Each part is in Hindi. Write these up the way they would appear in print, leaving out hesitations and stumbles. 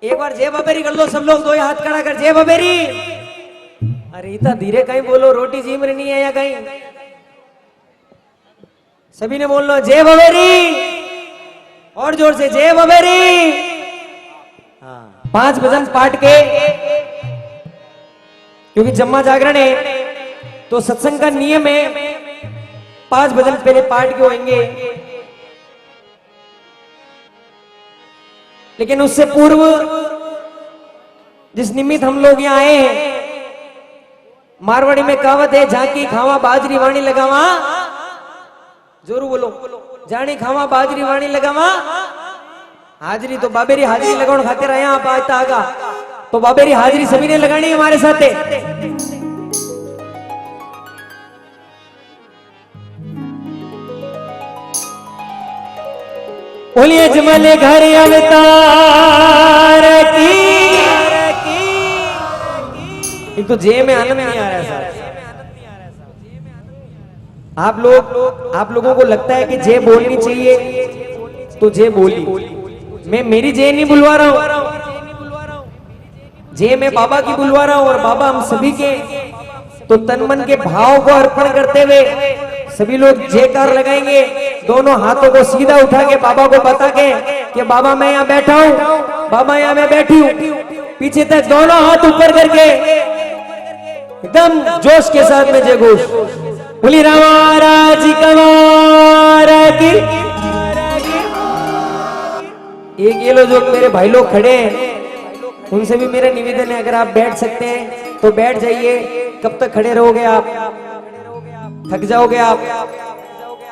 एक बार जय बबेरी कर लो सब लोग, दो हाथ खड़ा कर जय बबेरी। अरे इतना धीरे कहीं बोलो, रोटी जीम नहीं है या कहीं। सभी ने बोल लो जय बबेरी, और जोर से जय बबेरी। हाँ 5 भजन पाठ के, क्योंकि जम्मा जागरण है तो सत्संग का नियम है 5 भजन पहले पाठ के होंगे, लेकिन उससे पूर्व जिस निमित्त हम लोग यहाँ आए हैं, मारवाड़ी में कहावत है झांकी खावा बाजरी वाणी लगावा, जोरू बोलो, जानी खावा बाजरी वाणी लगावा। हाजरी तो बाबेरी हाजरी लगाने खातिर आया आप आता आगा, तो बाबेरी हाजरी सभी ने लगानी है हमारे साथ। बोलिए जमले घर अवतार की। एक तो जे में आनंद नहीं आ रहा है साहब। आप लोगों को लगता है कि जे बोलनी चाहिए तो जे बोली, मैं मेरी जे नहीं बुलवा रहा हूं, जे मैं बाबा की बुलवा रहा हूं। और बाबा हम सभी के तो तन मन के भाव को अर्पण करते हुए सभी लोग जयकार लगाएंगे, दोनों हाथों को सीधा उठा के बाबा को बता के कि बाबा मैं यहाँ बैठा हूँ, बाबा यहाँ मैं बैठी हूँ। पीछे तक दोनों हाथ ऊपर करके एकदम जोश के साथ में जय घोष। बोली रामाराज कमार की। एक ये लो जो मेरे भाई लोग खड़े हैं उनसे भी मेरा निवेदन है, अगर आप बैठ सकते हैं तो बैठ जाइए। कब तक खड़े रहोगे आप, थक जाओगे आप।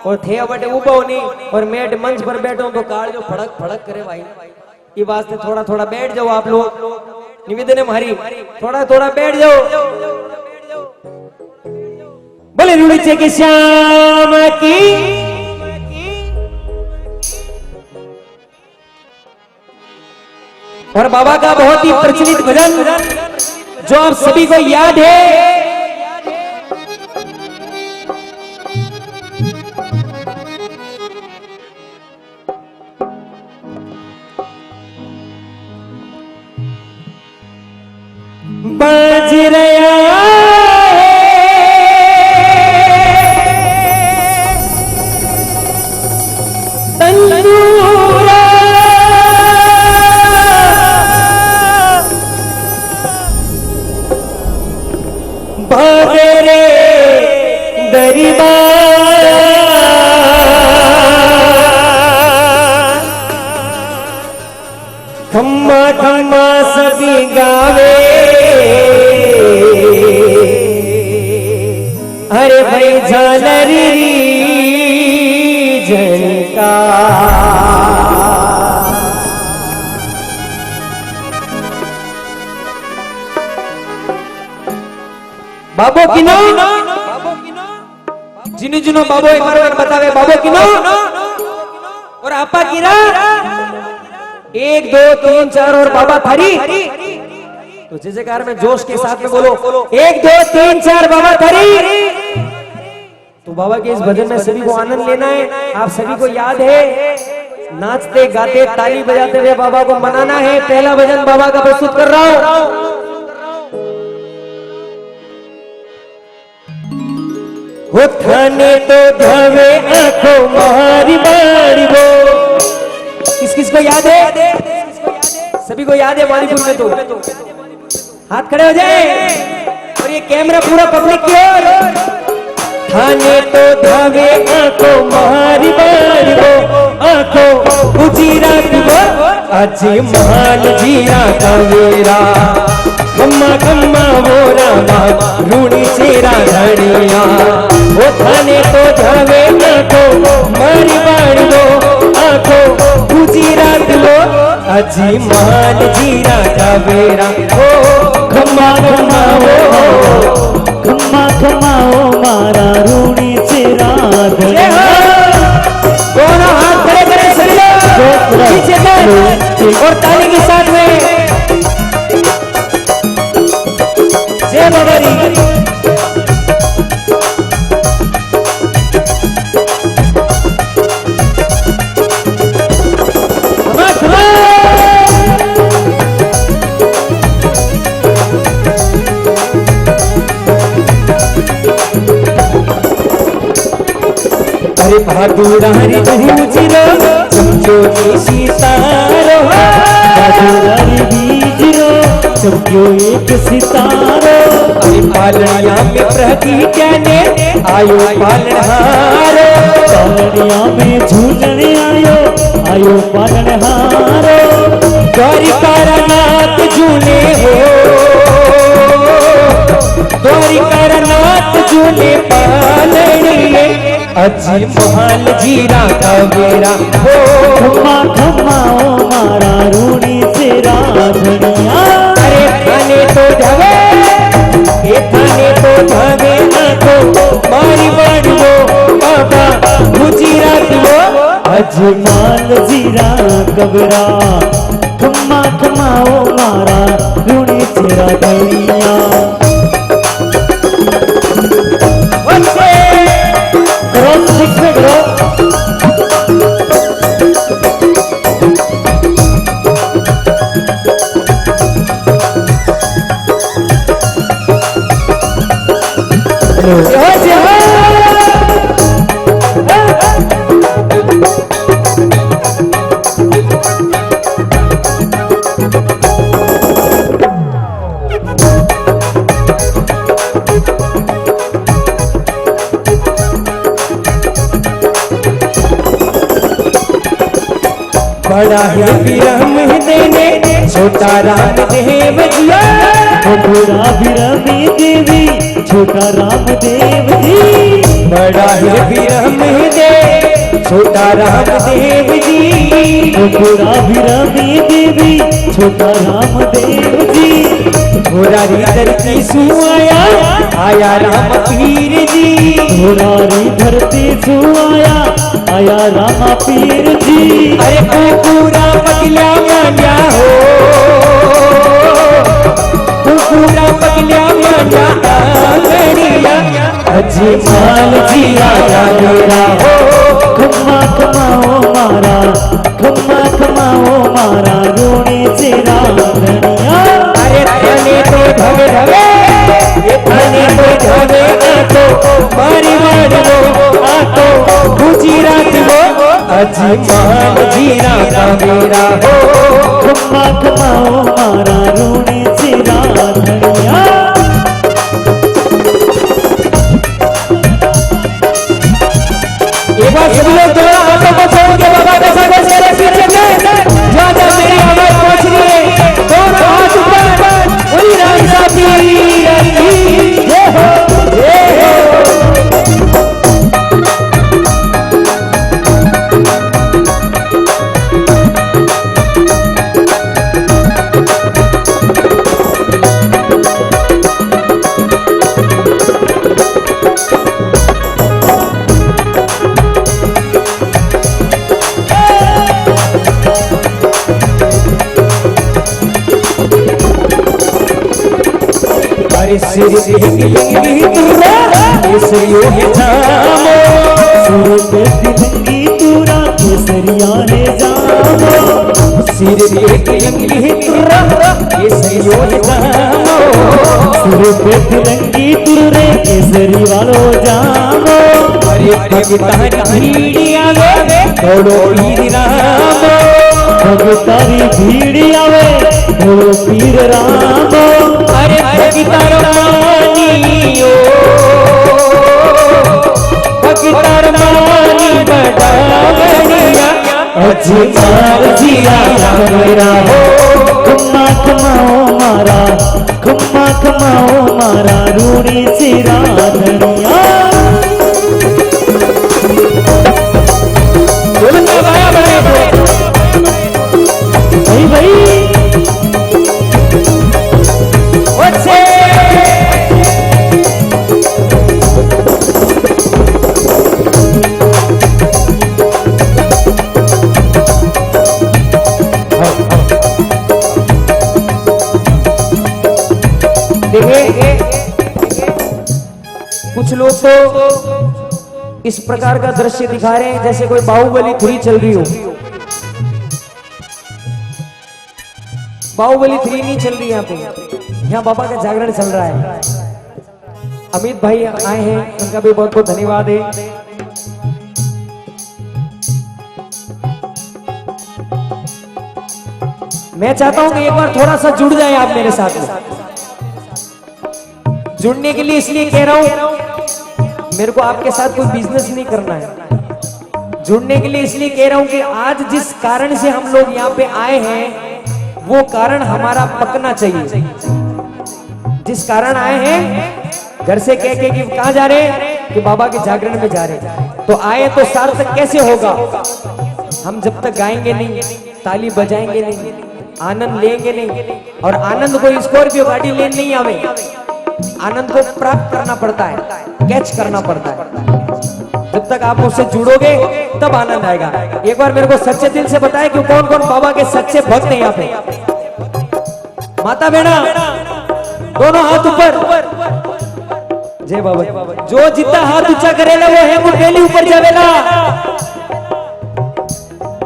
और थे बटे उबा होनी और मैं मंच पर बैठा हूं तो कार जो फड़क फड़क करे भाई, ये वास्ते थोड़ा थोड़ा बैठ जाओ आप लोग। निवेदन है हमारी, थोड़ा थोड़ा बैठ जाओ। बोले रुड़ीचे के श्याम की। और बाबा का बहुत ही प्रचलित भजन जो आप सभी को याद है, बाज रहा तंदूरा, भागे रे दरबार, खम्मा खम्मा सभी गावे। अरे भाई झालरी झनका, बाबो किनो जिन्हों जिन्हों बाबो एक बार बतावे बाबो किनो और आपा किरा 1 2 3 4 और बाबा थारी। तो जय जयकार में जोश के साथ में बोलो 1 2 3 4 बाबा थारी। तो बाबा के इस भजन में सभी को आनंद लेना है। आप सभी को याद है, नाचते गाते ताली बजाते हुए बाबा को मनाना है। पहला भजन बाबा का प्रस्तुत कर रहा हूं। हो थाने तो धवे आंखों मारी मारी वो। किस किस को याद है? सभी को याद है। वालीपुर में तो हाथ खड़े हो जाए और ये कैमरा पूरा पब्लिक की ओर। थाने तो धवे आंखों मारी मारी वो, आंखों उजीरा वो आज मान जीरा कवेरा। खम्मा खम्मा वो रामा रूणी चेरा धड़िया। वो थाने तो धवे आंखों मारी मारी वो, आंखों उजीरा वो आज मान जीरा कवेरा। ओ खम्मा खम्मा वो, खम्मा खम्मा ओ मारा रूणी चेरा धड़िया। दोनों हाथ खड़े करें सभी लोग पीछे तक और ताली के साथ में जय बबेरी। अरे बहादुरारी दूजरो चमक्यो एक सितारो बहादुरारी बीजरो चमक्यो एक सितारो अरे पालनिया में प्रगीत्या ने आयो पालनहारो पालनिया में झूलने आयो पालनहारो द्वारिकानाथ झूले हो द्वारिकानाथ झूले पालनिए अजी महल जीरा का मेरा हो खम्मा खम्मा ओ मारा रूणी से राधनिया अरे थाने तो धवे ये थाने तो धवे आखो मारी बाड़ो बाबा गुजरात वो अजमाल जीरा कबरा खम्मा खम्मा ओ मारा रूणी से राधनिया करो सिक्स में करो बड़ा है विरम देने छोटा राम देव जिया बड़ा विरमी देवी छोटा राम देव जी बड़ा है विरम दे छोटा राम देव जी बड़ा विरमी देवी छोटा राम देव जी मुरारी धरती सुआया आया राम पीर जी मुरारी धरती सुआया आया रामा पीर जी अरे पूरा पगला मान्या हो पूरा पगला मान्या आंगनिया अजमाल जी आया मेरा हो खम्मा खमाओ मारा खम्मा खमाओ मारा रोने से राधनिया अरे थाने तो धवे धवे ये थाने तो धवे आको मारी मारो आको गुजरात वो अजमाल जीरा का मेरा हो खम्मा खमाओ मारा रोने से राधनिया एक बार सभी लोग थोड़ा हाथों को छोड़ के बाबा का सागर से पीछे जहाँ जहाँ मेरी आवाज पहुँच रही है दोनों हाथ ऊपर वही राम साथी जय हो जय हो अरे सिर तिलंगी तुरा केसरियो है जामो सिर पे तिलंगी तुरा केसरिया ने जामो सिर तिलंगी तुरा केसरियो है जामो सिर पे तिलंगी तुरे केसरी वालो जामो अरे भगतान भीड़ी आवे दौड़ो पीर रामो भगतारी भीड़ आवे बोलो पीर रामो अरे भगतार मानियो भगतार मानी बड़ावनिया अजमाल जिया मेरा हो खम्मा खमाओ मारा खम्मा खमाओ मारा रूणी से राधनिया बोलना भाया बड़े भाई भाई वच्चे देखिए कुछ लोग तो इस प्रकार का दृश्य दिखा रहे हैं जैसे कोई बाहुबली 3 चल रही हो। बाहुबली 3 नहीं चल रही यहाँ पे, यहाँ बाबा का जागरण चल रहा है। अमित भाई आए हैं, उनका भी बहुत बहुत धन्यवाद है। मैं चाहता हूं कि एक बार थोड़ा सा जुड़ जाए आप मेरे साथ में। जुड़ने के लिए इसलिए कह रहा हूं, मेरे को आपके साथ कोई बिजनेस नहीं करना है। जुड़ने के लिए इसलिए कह रहा हूं कि आज जिस कारण से हम लोग यहाँ पे आए हैं वो कारण हमारा पकना चाहिए। जिस कारण आए हैं, घर से कह के कि कहाँ जा रहे हैं, कि बाबा के जागरण में जा रहे हैं, तो आए तो सार्थक कैसे होगा? हम जब तक गाएंगे नहीं, ताली बजाएंगे नहीं, आनंद लेंगे नहीं, और आनंद को स्कॉर्पियो गाड़ी लेने नहीं आवे, आनंद को प्राप्त करना पड़ता है, कैच करना पड़ता है। जब तक आप मुझसे जुड़ोगे तब आनंद आएगा। एक बार मेरे को सच्चे दिल से बताए कि कौन कौन बाबा के सच्चे भक्त हैं यहाँ पे। माता बेटा दोनों हाथ ऊपर, जय बाबा। जो जितना हाथ ऊंचा करेला वो है वो पहले ऊपर जावेला।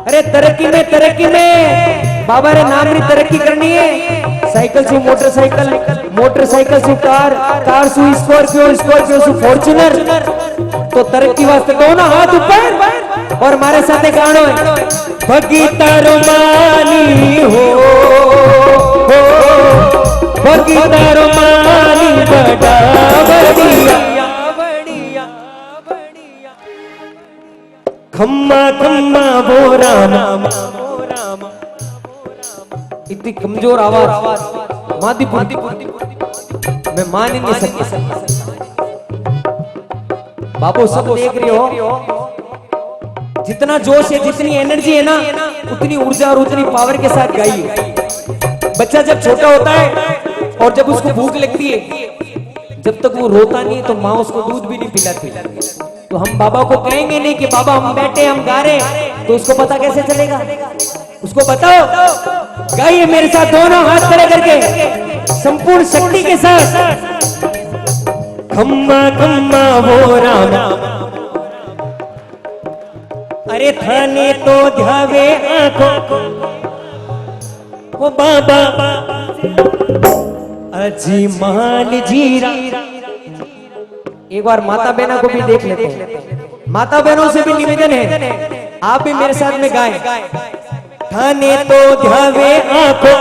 अरे तरक्की में बाबा रे नाम री तरक्की करनी है। साइकिल से मोटरसाइकिल, मोटरसाइकिल से कार, कार से स्कॉर्पियो, स्कॉर्पियो से फॉर्च्यूनर। तो तरक्की वास्ते दोनों हाथ ऊपर और हमारे साथ गानो है, भगीता रोमानी हो भगीता रोमानी बड़ा बढ़िया, खम्मा खम्मा वो राम। इतनी कमजोर आवाज मादीपुर मैं मान ही नहीं सकती। बाबू सब देख रहे हो, जितना जोश है, जितनी एनर्जी है ना, उतनी ऊर्जा और उतनी पावर के साथ गाइए। बच्चा जब छोटा होता है और जब उसको भूख लगती है, जब तक वो रोता नहीं तो माँ उसको दूध भी नहीं पिलाती। तो हम बाबा को कहेंगे नहीं कि बाबा हम बैठे हम गा रहे हैं, तो उसको पता कैसे चलेगा? उसको बताओ, गाइए मेरे साथ दोनों हाथ खड़े करके संपूर्ण शक्ति के साथ, खम्मा खम्मा वो राम। अरे थाने तो ध्यावे आंखों वो बाबा अजी मान जीरा। एक बार माता बहनों को भी देख लेते हैं। माता बहनों से भी निवेदन है, आप भी मेरे साथ में गाएं। थाने तो ध्यावे आंखों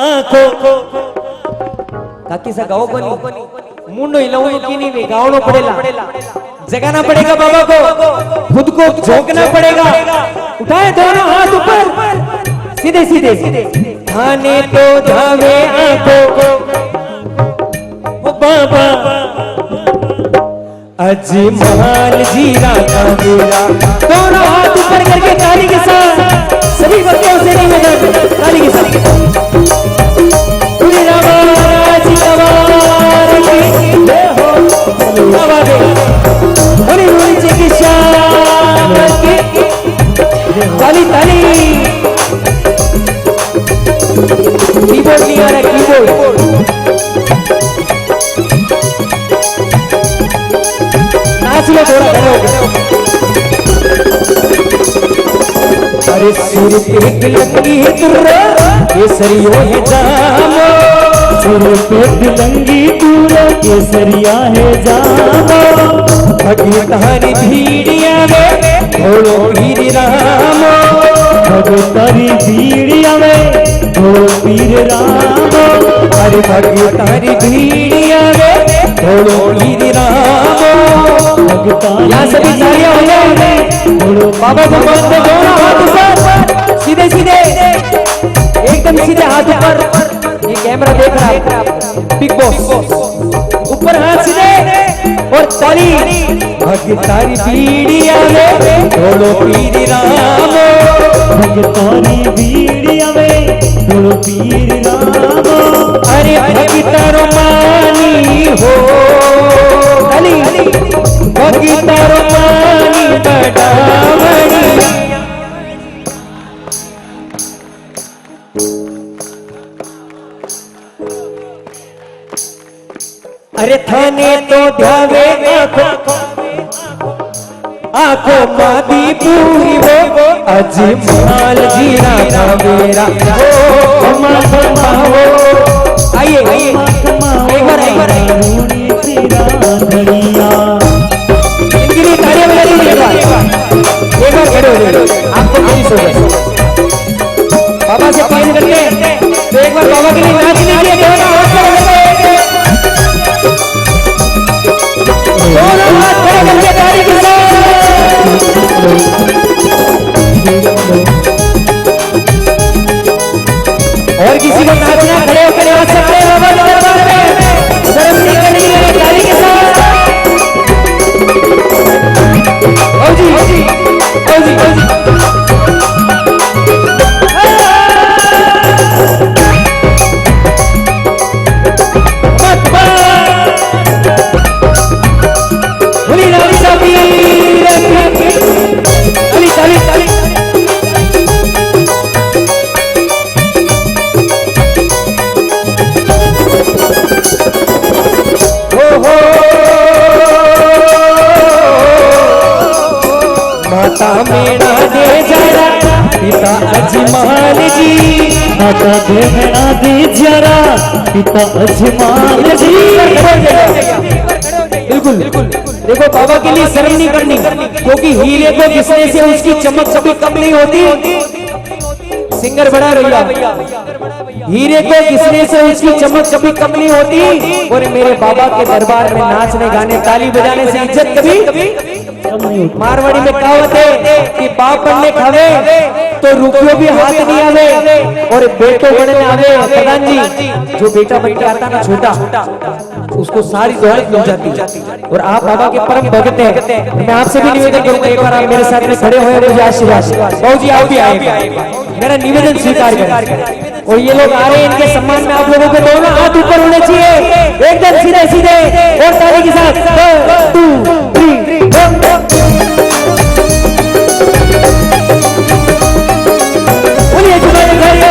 आंखों काकी सा गाओ कोनी मुंडो हिलाऊं की नहीं वे गावनो पड़ेला, जगाना पड़ेगा बाबा को, खुद को झोंकना पड़ेगा। उठाए दोनों हाथ ऊपर सीधे सीधे। थाने तो ध्यावे आंखों वो बाबा अजमाल जीरा का मेरा। दोनों हाथ ऊपर करके ताली के साथ सभी भक्तों से निवेदन, ताली के साथ। ताली ताली। कीबोर्ड नहीं आ रहा, कीबोर्ड नाच लो थोड़ा खड़े। अरे सुर पे तिलंगी तुर्रा केसरियो है जामो, सुर पे तिलंगी तुर्रा केसरिया है जामो। भगतारी भीड़िया में थोड़ो पीर रामो, भगतारी भीड़िया में थोड़ो पीर रामो। अरे भगतारी भीड़िया में थोड़ो पीर रामो। यहाँ सभी तालियां हो जाए, बाबा को मानते दोनों हाथ ऊपर, सीधे सीधे एकदम सीधे हाथ ऊपर। ये कैमरा देख रहा है, बिग बॉस। ऊपर हाथ सीधे और ताली। भगतारी पीड़िया में थोड़ो पीर रामो, भगतारी पीड़िया में थोड़ो पीर रामो। अरे भगता रोमानी हो ताली, भगता रोमानी बड़ा बढ़िया। अरे थाने तो ध्यावे आंखों मादी पूरी वो अजमाल जीरा का मेरा हो। आइए एक बार इनके लिए तालियां बजा दीजिए। एक बार खड़े हो जाइए, आपको नहीं सोचा। बाबा से प्लीज करके तो एक बार बाबा के लिए नाच लीजिए दोनों हाथ खड़े करके ताली के साथ। और किसी को नाचना खड़े होकर नाच सकते हैं बाबा के दरबार में, शर्म नहीं करनी है, ताली के साथ। आओ जी आओ जी आओ जी आओ जी। माता मेरा दे जरा पिता अजमान जी, माता मेरा दे जरा पिता अजमान जी। बिल्कुल बिल्कुल। देखो बाबा के लिए शर्म नहीं करनी, क्योंकि हीरे को घिसने से उसकी चमक कभी कम नहीं होती। सिंगर बड़ा रहिया, हीरे को घिसने से उसकी चमक कभी कम नहीं होती। और मेरे बाबा के दरबार में नाचने गाने ताली बजाने से इज्जत कभी। मारवाड़ी में कहावत है कि बाप बनने खावे तो रुपयों भी हाथ नहीं आवे और बेटो बनने आवे। प्रधान जी, जो बेटा बन के आता ना छोटा, उसको सारी दौलत मिल जाती। और आप बाबा के परम भगत हैं। मैं आपसे भी निवेदन करूंगा, एक बार आप मेरे साथ में खड़े हुए मुझे आशीर्वाद। बाबू जी आप भी आए, मेरा निवेदन स्वीकार करें। और ये लोग आ रहे हैं, इनके सम्मान में आप लोगों के दोनों हाथ ऊपर होने चाहिए, एकदम सीधे सीधे और ताली के साथ। 1 2 3 बोलिए जुबानी घरिया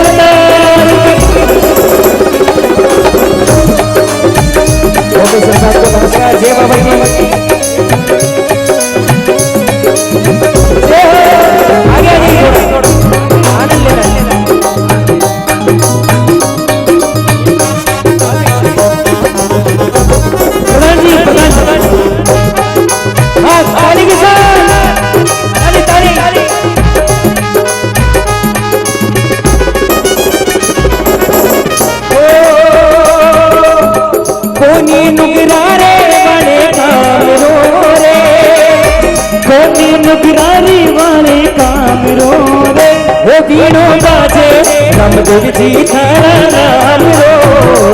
साहब को नमस्कार। जय बाबा जी, आगे आनंद ले रहे हैं। प्रधान जी हाँ ताली के साथ, ताली ताली। कोनी नुगरारे वाले काम रो रे, कोनी नुगरारी वाले काम रो रे, वो बीनो बाजे रामदेव जी थारा नाम रो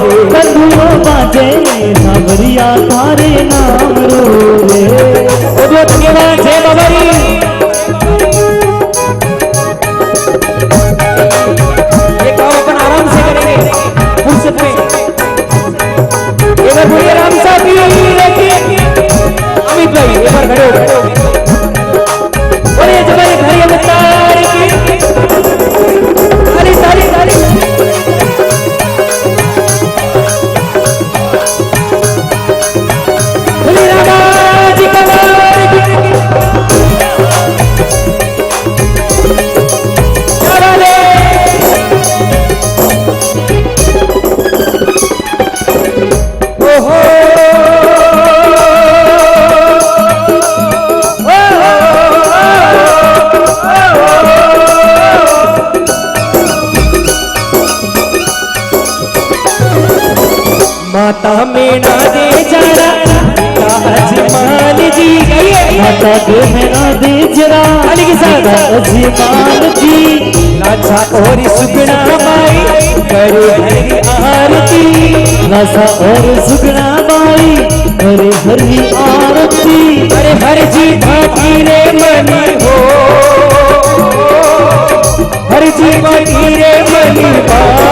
रे, बंधुओं बाजे सावरिया तारे नाम रो रे। बहुत धन्यवाद। जय बाबा जी। ये काम अपन आराम से करेंगे फुर्सत में। एक बार बोलिए राम साहब की अमित भाई एक बार खड़े हो। बोलिए जब घरिया में ताली ताली ताली। बोलिए रामा जी का माता मेरा दे जरा पिता अजमान जी। माता मेरा दे जरा पिता अजमान जी। लाछा और सुगना माई करे हरी आरती, लाछा और सुगना माई करे हरी आरती। अरे हर जी भाती रे मनी हो, हर जी भाती रे मनी बाबा।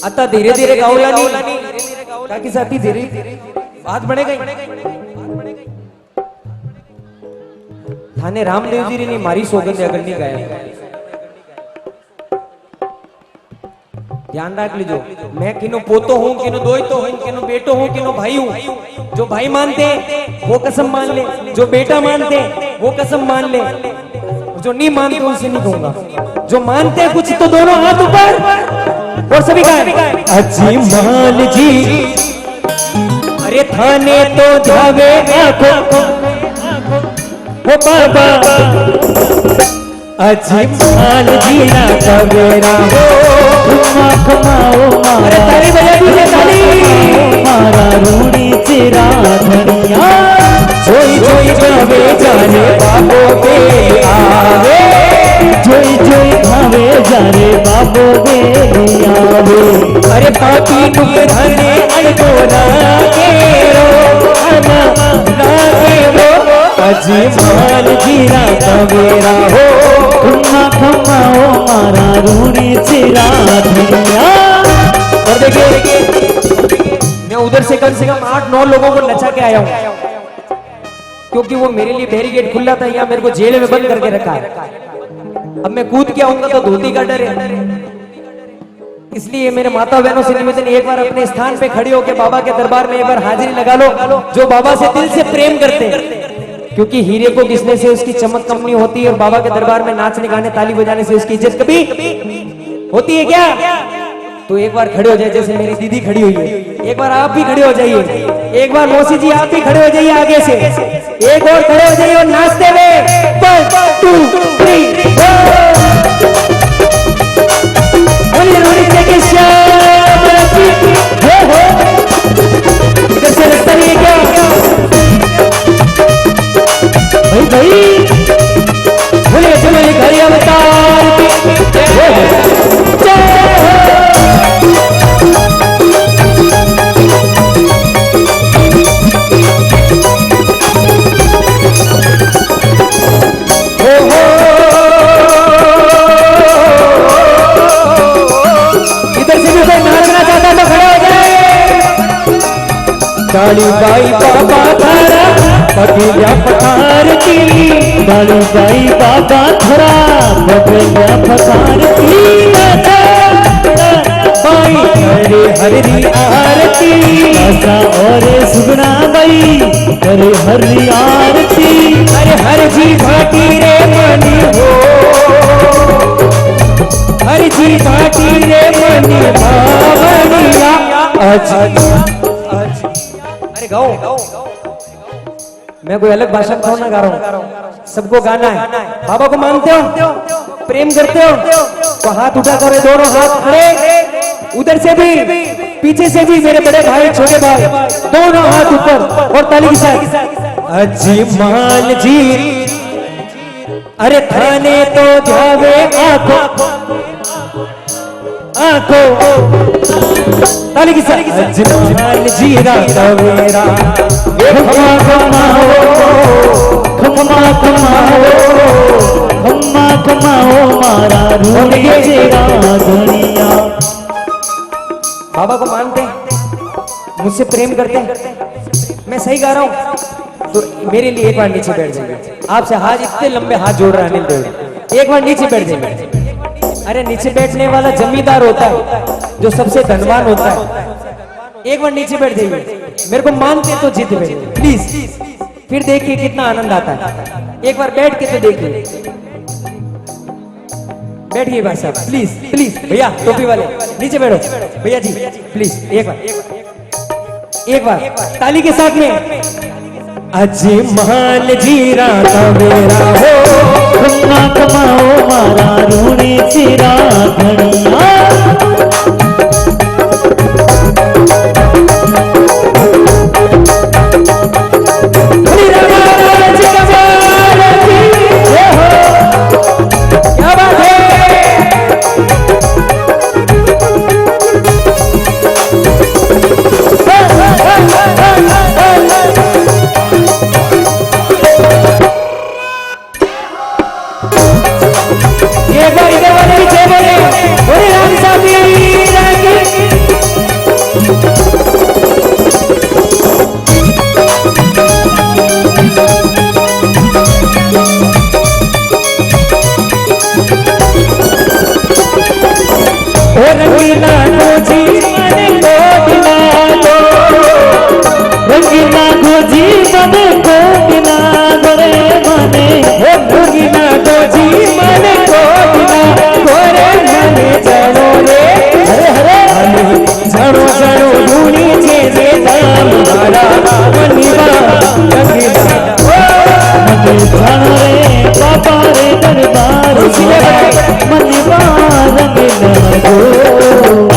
आता धीरे धीरे गाऊला नहीं ताकि साथी धीरे बात बढ़ेगा। थाने रामदेव जी ने मारी सौगंध अगर नहीं गाया, ध्यान रख लीजिए। मैं किनो पोतो हूँ, किनो दोहितो हूँ, किनो बेटो हूँ, किनो भाई हूँ। जो भाई मानते हैं वो कसम मान ले, जो बेटा मानते हैं वो कसम मान ले, जो नहीं मानते उनसे नहीं कहूंगा। जो मानते हैं कुछ तो दोनों हाथ ऊपर और सभी का अजमान जी। अरे थाने तो धावे आंखों हो बाबा अजमाल जीना सवेरा हो खम्मा खमाओ अरे मारा ताली बजा दीजिए ताली मारा रूणी चिरा धनिया जोई जोई जावे जाने बाबो के आवे जोई जोई भावे जारे बाबो आवे अरे पापी तुम धने अड़को ना केरो ना केरो अजमाल जीना सवेरा हो खम्मा खमाओ मारा रूणी चिरा धनिया। और देखिए मैं उधर से कम 8-9 लोगों को नचा के आया हूँ क्योंकि वो मेरे लिए बैरिकेड खुला था, यहाँ मेरे को जेल में बंद करके रखा है। अब मैं कूद के आऊंगा तो धोती का डर है, इसलिए मेरे माता बहनों से निवेदन एक बार अपने स्थान पे खड़े होकर बाबा के दरबार में एक बार हाजिरी लगा लो, जो बाबा से दिल से प्रेम करते हैं, क्योंकि हीरे को घिसने से उसकी चमक कम नहीं होती और बाबा के दरबार में नाचने गाने ताली बजाने से उसकी इज्जत कभी होती है क्या? तो एक बार खड़े हो जाए, जैसे मेरी दीदी खड़ी हुई है, एक बार आप भी खड़े हो जाइए, एक बार मौसी जी आप भी खड़े हो जाइए आगे से, एक और खड़े हो जाइए और नाचते हुए 1 2 3 इधर से रास्ता नहीं है क्या भाई बोलिए चलो ये घड़ी अवतार कालीबाई बाबा थारा बगिया पठार की कालीबाई बाबा थरा बगिया पठार की बाई हरे हरी आरती आशा और सुगना बाई करे हरी आरती अरे हर जी भाटी रे मनी हो हर जी भाटी रे मनी बावनिया अरे गाओ मैं कोई अलग भाषा थोड़ा ना गा रहा हूँ, सबको गाना है। बाबा को मानते हो, प्रेम करते हो तो हाथ उठा करे, दोनों हाथ खड़े, उधर से भी पीछे से भी मेरे बड़े भाई छोटे भाई दोनों हाथ ऊपर और ताली के साथ अजमाल जी अरे थाने तो जावे आंखों ताली की साथ अजमाल जीरा सवेरा खम्मा खमाओ खम्मा खमाओ खम्मा खमाओ मारा रूणी चिरा धनिया। बाबा को मानते हैं, मुझसे प्रेम करते हैं, मैं सही गा रहा हूँ तो मेरे लिए एक बार नीचे बैठ जाइए। आपसे हाथ इतने लंबे हाथ जोड़ रहा है अनिल देव, एक बार नीचे बैठ जाइए। अरे नीचे बैठने वाला जमींदार होता है जो सबसे धनवान होता है, एक बार नीचे बैठ जाइए। मेरे को मानते तो जीत बैठिए प्लीज, फिर देखिए कितना आनंद आता है। एक बार बैठ के तो देखिए, बैठिए भाई साहब प्लीज प्लीज। भैया टोपी वाले नीचे बैठो भैया जी प्लीज, एक बार ताली के साथ में अजमाल जीरा सवेरा हो खम्मा खमाओ मारा रूणी चिरा धनिया। क्या बात है, एक बार इधर वाले भी जय बोले, बोले राम साहब की रंगीला खोजी मन को दिला दो, रंगीला खोजी मन को दिला गोरे मने रंगीला खोजी मन को दिला गोरे मने जानो रे हरे हरे जानो जानो ढूंढी छे जे दाम मारा मनीबा रंगीला मने जानो सीने पर मनवा रंग लगो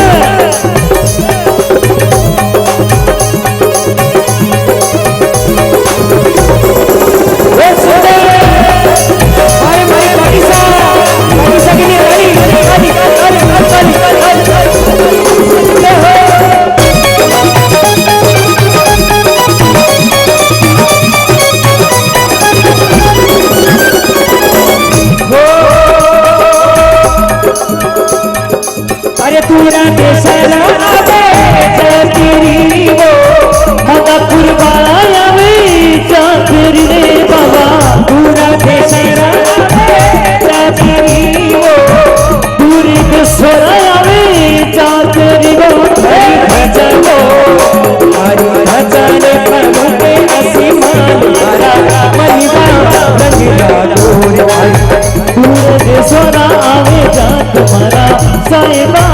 अरे पूरा देशरा तेरी वो मगा पुरवाया में चाकरी रे बाबा पूरा देशरा तेरी वो पूरी देशराया में चाकरी वो भजनो हरि भजन प्रभु के असीमान हरा महिमा रंगीला दूर पूरे देशरा आवे जा तुम्हारा साहिबा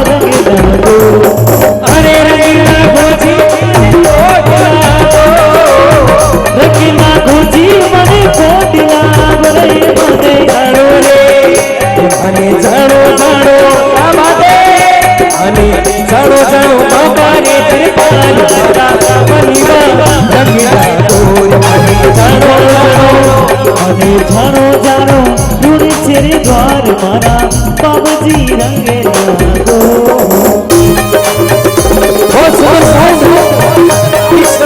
रंग लगो अरे रंगीला भोजी रंगीला घोजी मने कोटिला रे मने जानो रे मने जानो जानो क्या बात है मने जानो जानो बाबा रे त्रिपाल हरा महिमा रंगीला दूर मने जानो जानो मने जानो जानो पूरे तेरे द्वार मारा बाबूजी रंग लगो बहुत सुंदर इस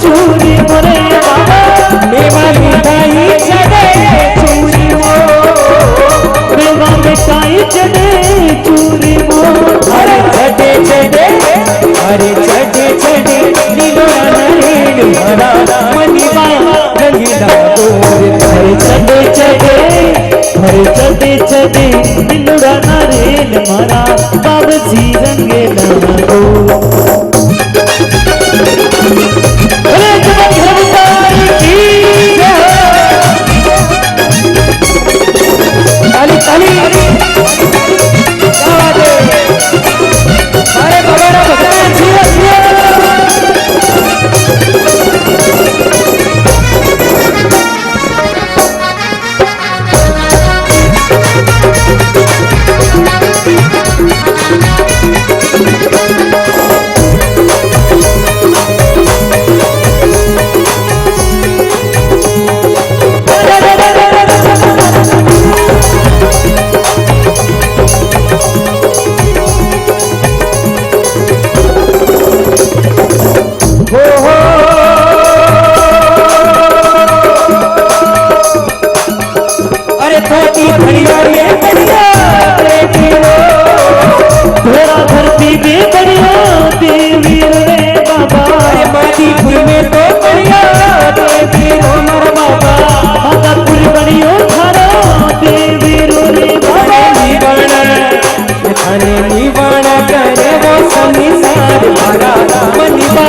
चूरी मोरे बाबा मेवा मिठाई चढ़े चूरी हो मेवा मिठाई चढ़े चूरी मोर अरे चढ़े चढ़े अरे चढ़े चढ़े नीलो नरेन हरा मनीबा रंगीला दूर हरे चढ़े चढ़े हरे चढ़े चढ़े निलुड़ा नरेन मारा बाबूजी रंगे लगो ताली ताली क्या बात है अरे बाबा भगवान जियो तेरा धरती भी बढ़िया देवी रे बाबा अरे मादीपुर में तो बढ़िया देवी रो मर बाबा मादापुर बढ़िया थारा देवी रे बाबा थाने निवाण करे वो संसार मारा मनीबा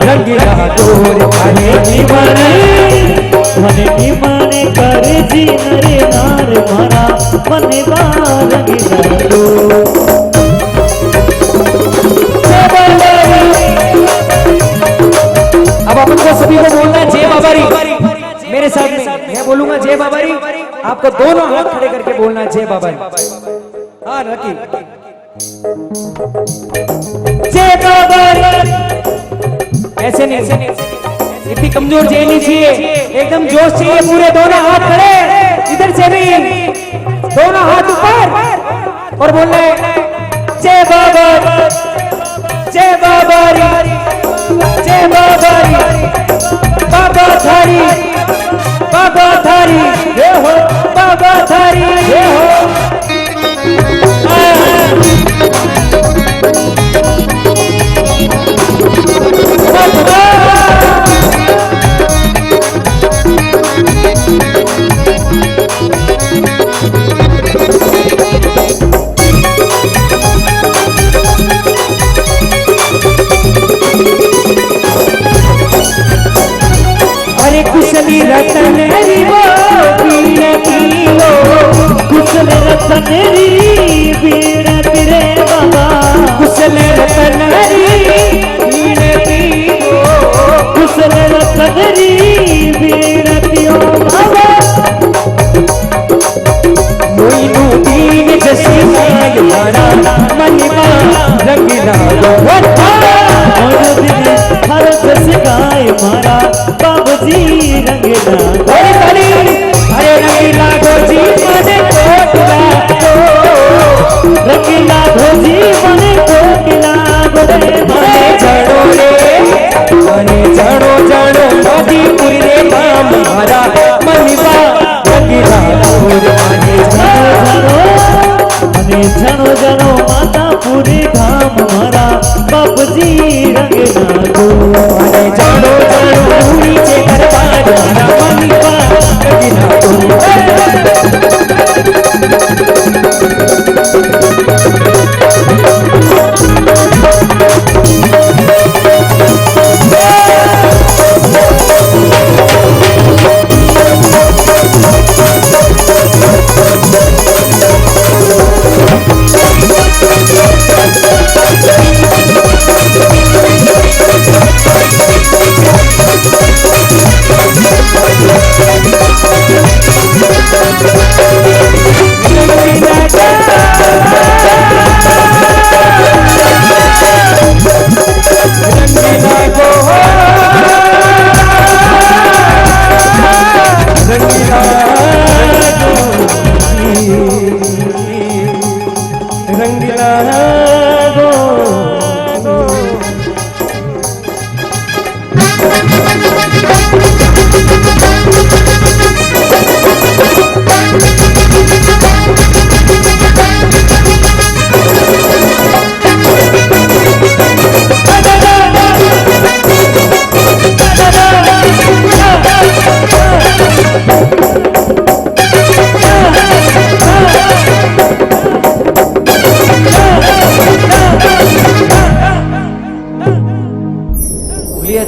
रंगीला दूर थाने निवाण मने निमाने कर जी नरे नार मारा मने रंग लगो अब अपन को सभी को बोलना जय बाबारी मेरे साथ में मैं बोलूंगा जय बाबारी आपको दोनों हाथ खड़े करके बोलना जय बाबारी हाँ रखी जय बाबारी ऐसे नहीं इतनी कमजोर जय नहीं चाहिए एकदम जोश चाहिए पूरे दोनों हाथ खड़े इधर से भी दोनों हाथ ऊपर और बोलना है जय बाबारी जय बाबारी जय बाबारी बाबा थारी ये हो बाबा थारी ये हो मारा मनीबा रंगीला गो और दिन हर दस गाय मारा बाबूजी रंगीला अरे ताली अरे रंगीला गोजी मने कोटला रंगीला भोजी मने कोकिला गोरे मने जड़ो जड़ो मोदीपुरी रे काम मारा मनीबा रंगीला गोर मने जनो जनो माता पूरी धाम मारा बाबूजी रंगीला गो मने जड़ो नीचे दरबार मारा मनीबा रंगीला गो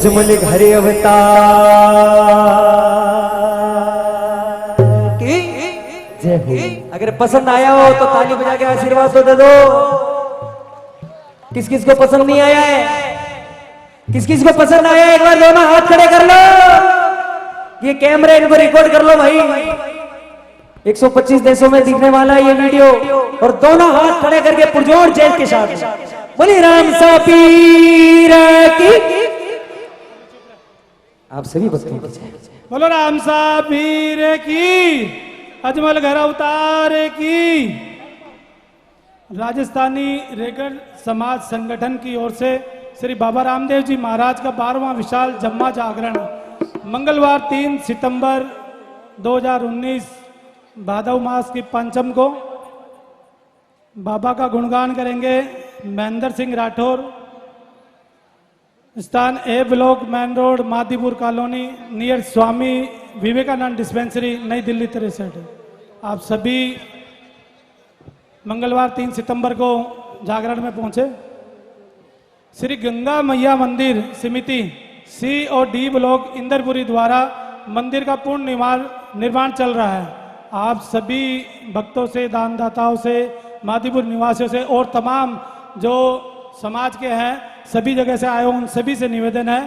मलिक हरे अवतार की जय हो। अगर पसंद आया हो तो ताली बजा के आशीर्वाद तो दे दो। किस किस को पसंद नहीं आया है, किस किस को पसंद आया है, एक बार दोनों हाथ खड़े कर लो। ये कैमरे इनको रिकॉर्ड कर लो भाई, 125 देशों में दिखने वाला है ये वीडियो। और दोनों हाथ खड़े करके पुरजोर जय के साथ बोली राम सा पीर की। आप सभी बच्चों को बोलो राम साहब पीर की, अजमल घर अवतार की। राजस्थानी रेगड़ समाज संगठन की ओर से श्री बाबा रामदेव जी महाराज का 12वां विशाल जम्मा जागरण मंगलवार 3 सितंबर 2019 भादव मास की पंचम को बाबा का गुणगान करेंगे महेंद्र सिंह राठौर। स्थान A block, main road, Madipur colony, near Swami Vivekananda dispensary, नई दिल्ली 63। आप सभी मंगलवार 3 सितंबर को जागरण में पहुंचे। श्री गंगा मैया मंदिर समिति सी और डी ब्लॉक इंदरपुरी द्वारा मंदिर का पूर्ण निर्माण चल रहा है। आप सभी भक्तों से, दानदाताओं से, मादीपुर निवासियों से और तमाम जो समाज के हैं, सभी जगह से आए हो, उन सभी से निवेदन है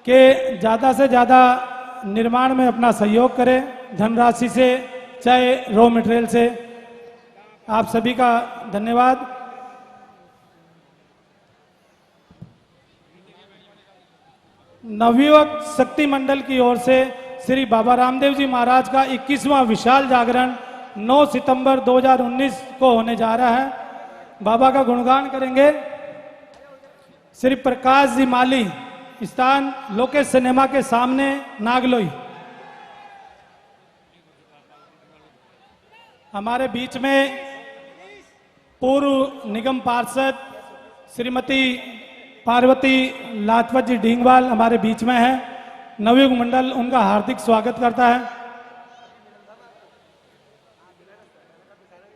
कि ज़्यादा से ज़्यादा निर्माण में अपना सहयोग करें, धनराशि से चाहे रॉ मटेरियल से। आप सभी का धन्यवाद। नवयुवक शक्ति मंडल की ओर से श्री बाबा रामदेव जी महाराज का 21वां विशाल जागरण 9 सितंबर 2019 को होने जा रहा है। बाबा का गुणगान करेंगे श्री प्रकाश जी माली। स्थान लोकेश सिनेमा के सामने, नागलोई। हमारे बीच में पूर्व निगम पार्षद श्रीमती पार्वती लाजपत जी ढींगवाल हमारे बीच में है। नवयुग मंडल उनका हार्दिक स्वागत करता है।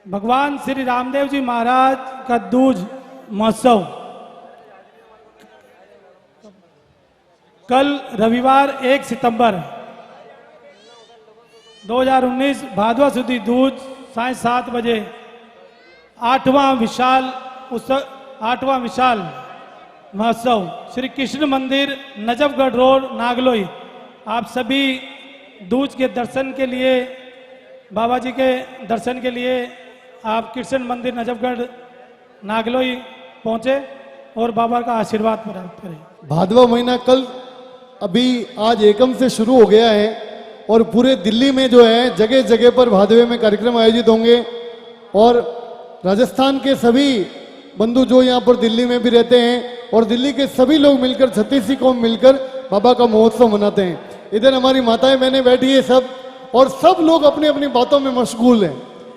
भगवान श्री रामदेव जी महाराज का दूज महोत्सव कल रविवार 1 सितंबर 2019 भादवा सुदी दूज साय 7 बजे 8वां विशाल महोत्सव श्री कृष्ण मंदिर, नजफगढ़ रोड, नागलोई। आप सभी दूज के दर्शन के लिए, बाबा जी के दर्शन के लिए आप कृष्ण मंदिर नजफगढ़ नागलोई पहुंचे और बाबा का आशीर्वाद प्राप्त करें। भादवा महीना कल अभी आज एकम से शुरू हो गया है और पूरे दिल्ली में जो है जगह जगह पर भादवे में कार्यक्रम आयोजित होंगे और राजस्थान के सभी बंधु जो यहाँ पर दिल्ली में भी रहते हैं और दिल्ली के सभी लोग मिलकर 36 कौम मिलकर बाबा का महोत्सव मनाते हैं। इधर हमारी माताएं बहनें बैठी है सब और सब लोग अपनी अपनी बातों में मशगूल हैं।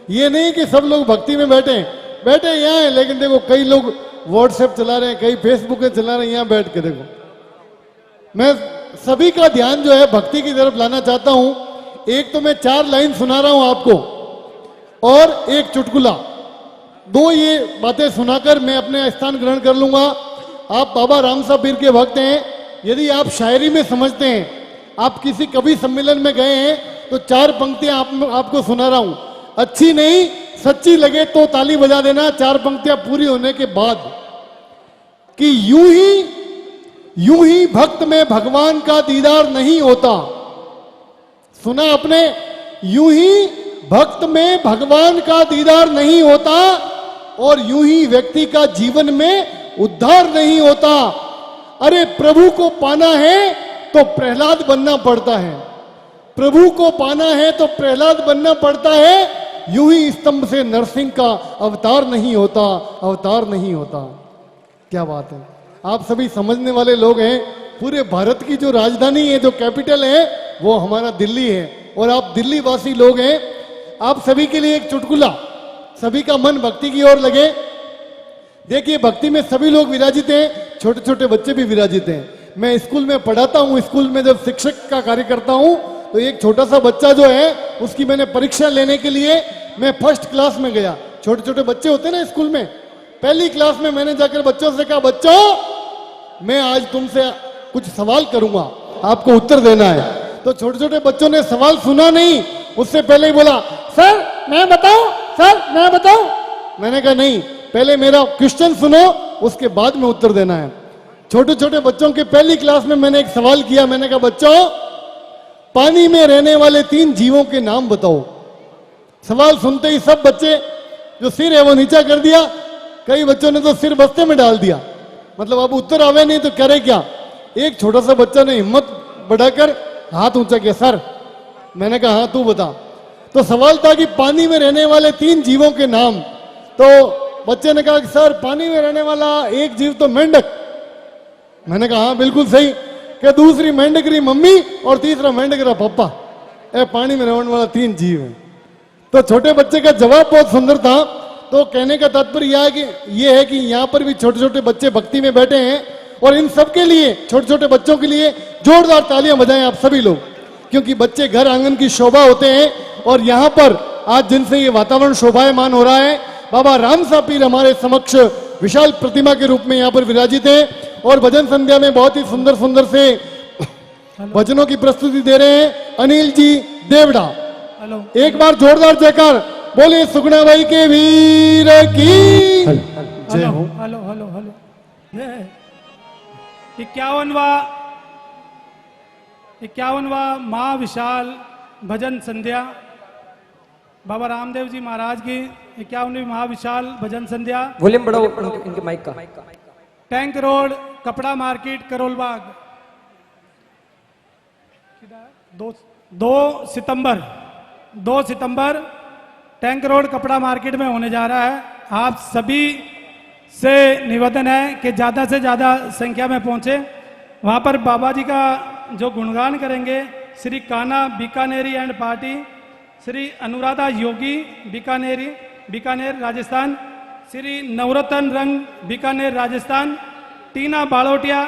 ये नहीं कि सब लोग भक्ति में बैठे यहाँ हैं, लेकिन देखो कई लोग व्हाट्सएप चला रहे हैं, कई फेसबुक चला रहे हैं, यहाँ बैठ के देखो। मैं सभी का ध्यान जो है भक्ति की तरफ लाना चाहता हूं। एक तो मैं 4 लाइन सुना रहा हूं आपको और एक चुटकुला, 2 ये बातें सुनाकर मैं अपने स्थान ग्रहण कर लूंगा। आप बाबा राम साहब पीर के भक्त हैं, यदि आप शायरी में समझते हैं, आप किसी कवि सम्मेलन में गए हैं तो 4 पंक्तियां आपको सुना रहा हूं। अच्छी नहीं सच्ची लगे तो ताली बजा देना 4 पंक्तियां पूरी होने के बाद कि यूं ही भक्त में भगवान का दीदार नहीं होता। सुना आपने? यूं ही भक्त में भगवान का दीदार नहीं होता और यूं ही व्यक्ति का जीवन में उद्धार नहीं होता। अरे प्रभु को पाना है तो प्रहलाद बनना पड़ता है, प्रभु को पाना है तो प्रहलाद बनना पड़ता है। यूं ही स्तंभ से नरसिंह का अवतार नहीं होता, अवतार नहीं होता। क्या बात है, आप सभी समझने वाले लोग हैं। पूरे भारत की जो राजधानी है, जो कैपिटल है, वो हमारा दिल्ली है और आप दिल्ली वासी लोग हैं। आप सभी के लिए एक चुटकुला, सभी का मन भक्ति की ओर लगे। देखिए भक्ति में सभी लोग विराजित हैं, छोटे छोटे बच्चे भी विराजित हैं। मैं स्कूल में पढ़ाता हूँ, स्कूल में जब शिक्षक का कार्य करता हूँ तो एक छोटा सा बच्चा जो है उसकी मैंने परीक्षा लेने के लिए मैं फर्स्ट क्लास में गया। छोटे छोटे बच्चे होते हैं ना स्कूल में, पहली क्लास में मैंने जाकर बच्चों से कहा, बच्चों मैं आज तुमसे कुछ सवाल करूंगा, आपको उत्तर देना है। तो छोटे छोटे बच्चों ने सवाल सुना नहीं, उससे पहले ही बोला, सर मैं बताऊं, सर मैं बताऊं। मैंने कहा नहीं, पहले मेरा क्वेश्चन सुनो, उसके बाद में उत्तर देना है। छोटे छोटे बच्चों के पहली क्लास में मैंने एक सवाल किया। मैंने कहा, बच्चों पानी में रहने वाले 3 जीवों के नाम बताओ। सवाल सुनते ही सब बच्चे जो सिर है वो नीचा कर दिया, कई बच्चों ने तो सिर बस्ते में डाल दिया। मतलब अब उत्तर आवे नहीं तो करे क्या। एक छोटा सा बच्चा ने हिम्मत बढ़ाकर हाथ ऊंचा किया, सर। मैंने कहा हाँ तू बता। तो सवाल था कि पानी में रहने वाले 3 जीवों के नाम। तो बच्चे ने कहा कि सर पानी में रहने वाला एक जीव तो मेंढक। मैंने कहा हाँ बिल्कुल सही। कि दूसरी मेंढक रही मम्मी और तीसरा मेंढक रहा पापा। पानी में रहने वाला 3 जीव है। तो छोटे बच्चे का जवाब बहुत सुंदर था। तो कहने का तात्पर्य यह है कि यहाँ पर भी छोटे छोटे बच्चे भक्ति में बैठे हैं और इन सब के लिए, छोटे छोटे बच्चों के लिए जोरदार तालियां बजाएं आप सभी लोग, क्योंकि बच्चे घर आंगन की शोभा होते हैं। और यहाँ पर आज जिनसे ये वातावरण शोभायमान हो रहा है, बाबा राम साहब पीर हमारे समक्ष विशाल प्रतिमा के रूप में यहाँ पर विराजित है और भजन संध्या में बहुत ही सुंदर सुंदर से भजनों की प्रस्तुति दे रहे हैं अनिल जी देवड़ा। एक बार जोरदार जयकार बोले सुगुणा बाई के वीर की जय हो। Hello hello hello. 51वां महाविशाल भजन संध्या, बाबा रामदेव जी महाराज की 51वीं महाविशाल भजन संध्या। वॉल्यूम बढ़ाओ इनके माइक का। टैंक रोड कपड़ा मार्केट करोल बाग, 2 सितंबर टैंक रोड कपड़ा मार्केट में होने जा रहा है। आप सभी से निवेदन है कि ज़्यादा से ज़्यादा संख्या में पहुंचे। वहां पर बाबा जी का जो गुणगान करेंगे श्री कान्हा बीकानेरी एंड पार्टी, श्री अनुराधा योगी बीकानेर राजस्थान, श्री नवरत्न रंग बीकानेर राजस्थान, टीना बालोटिया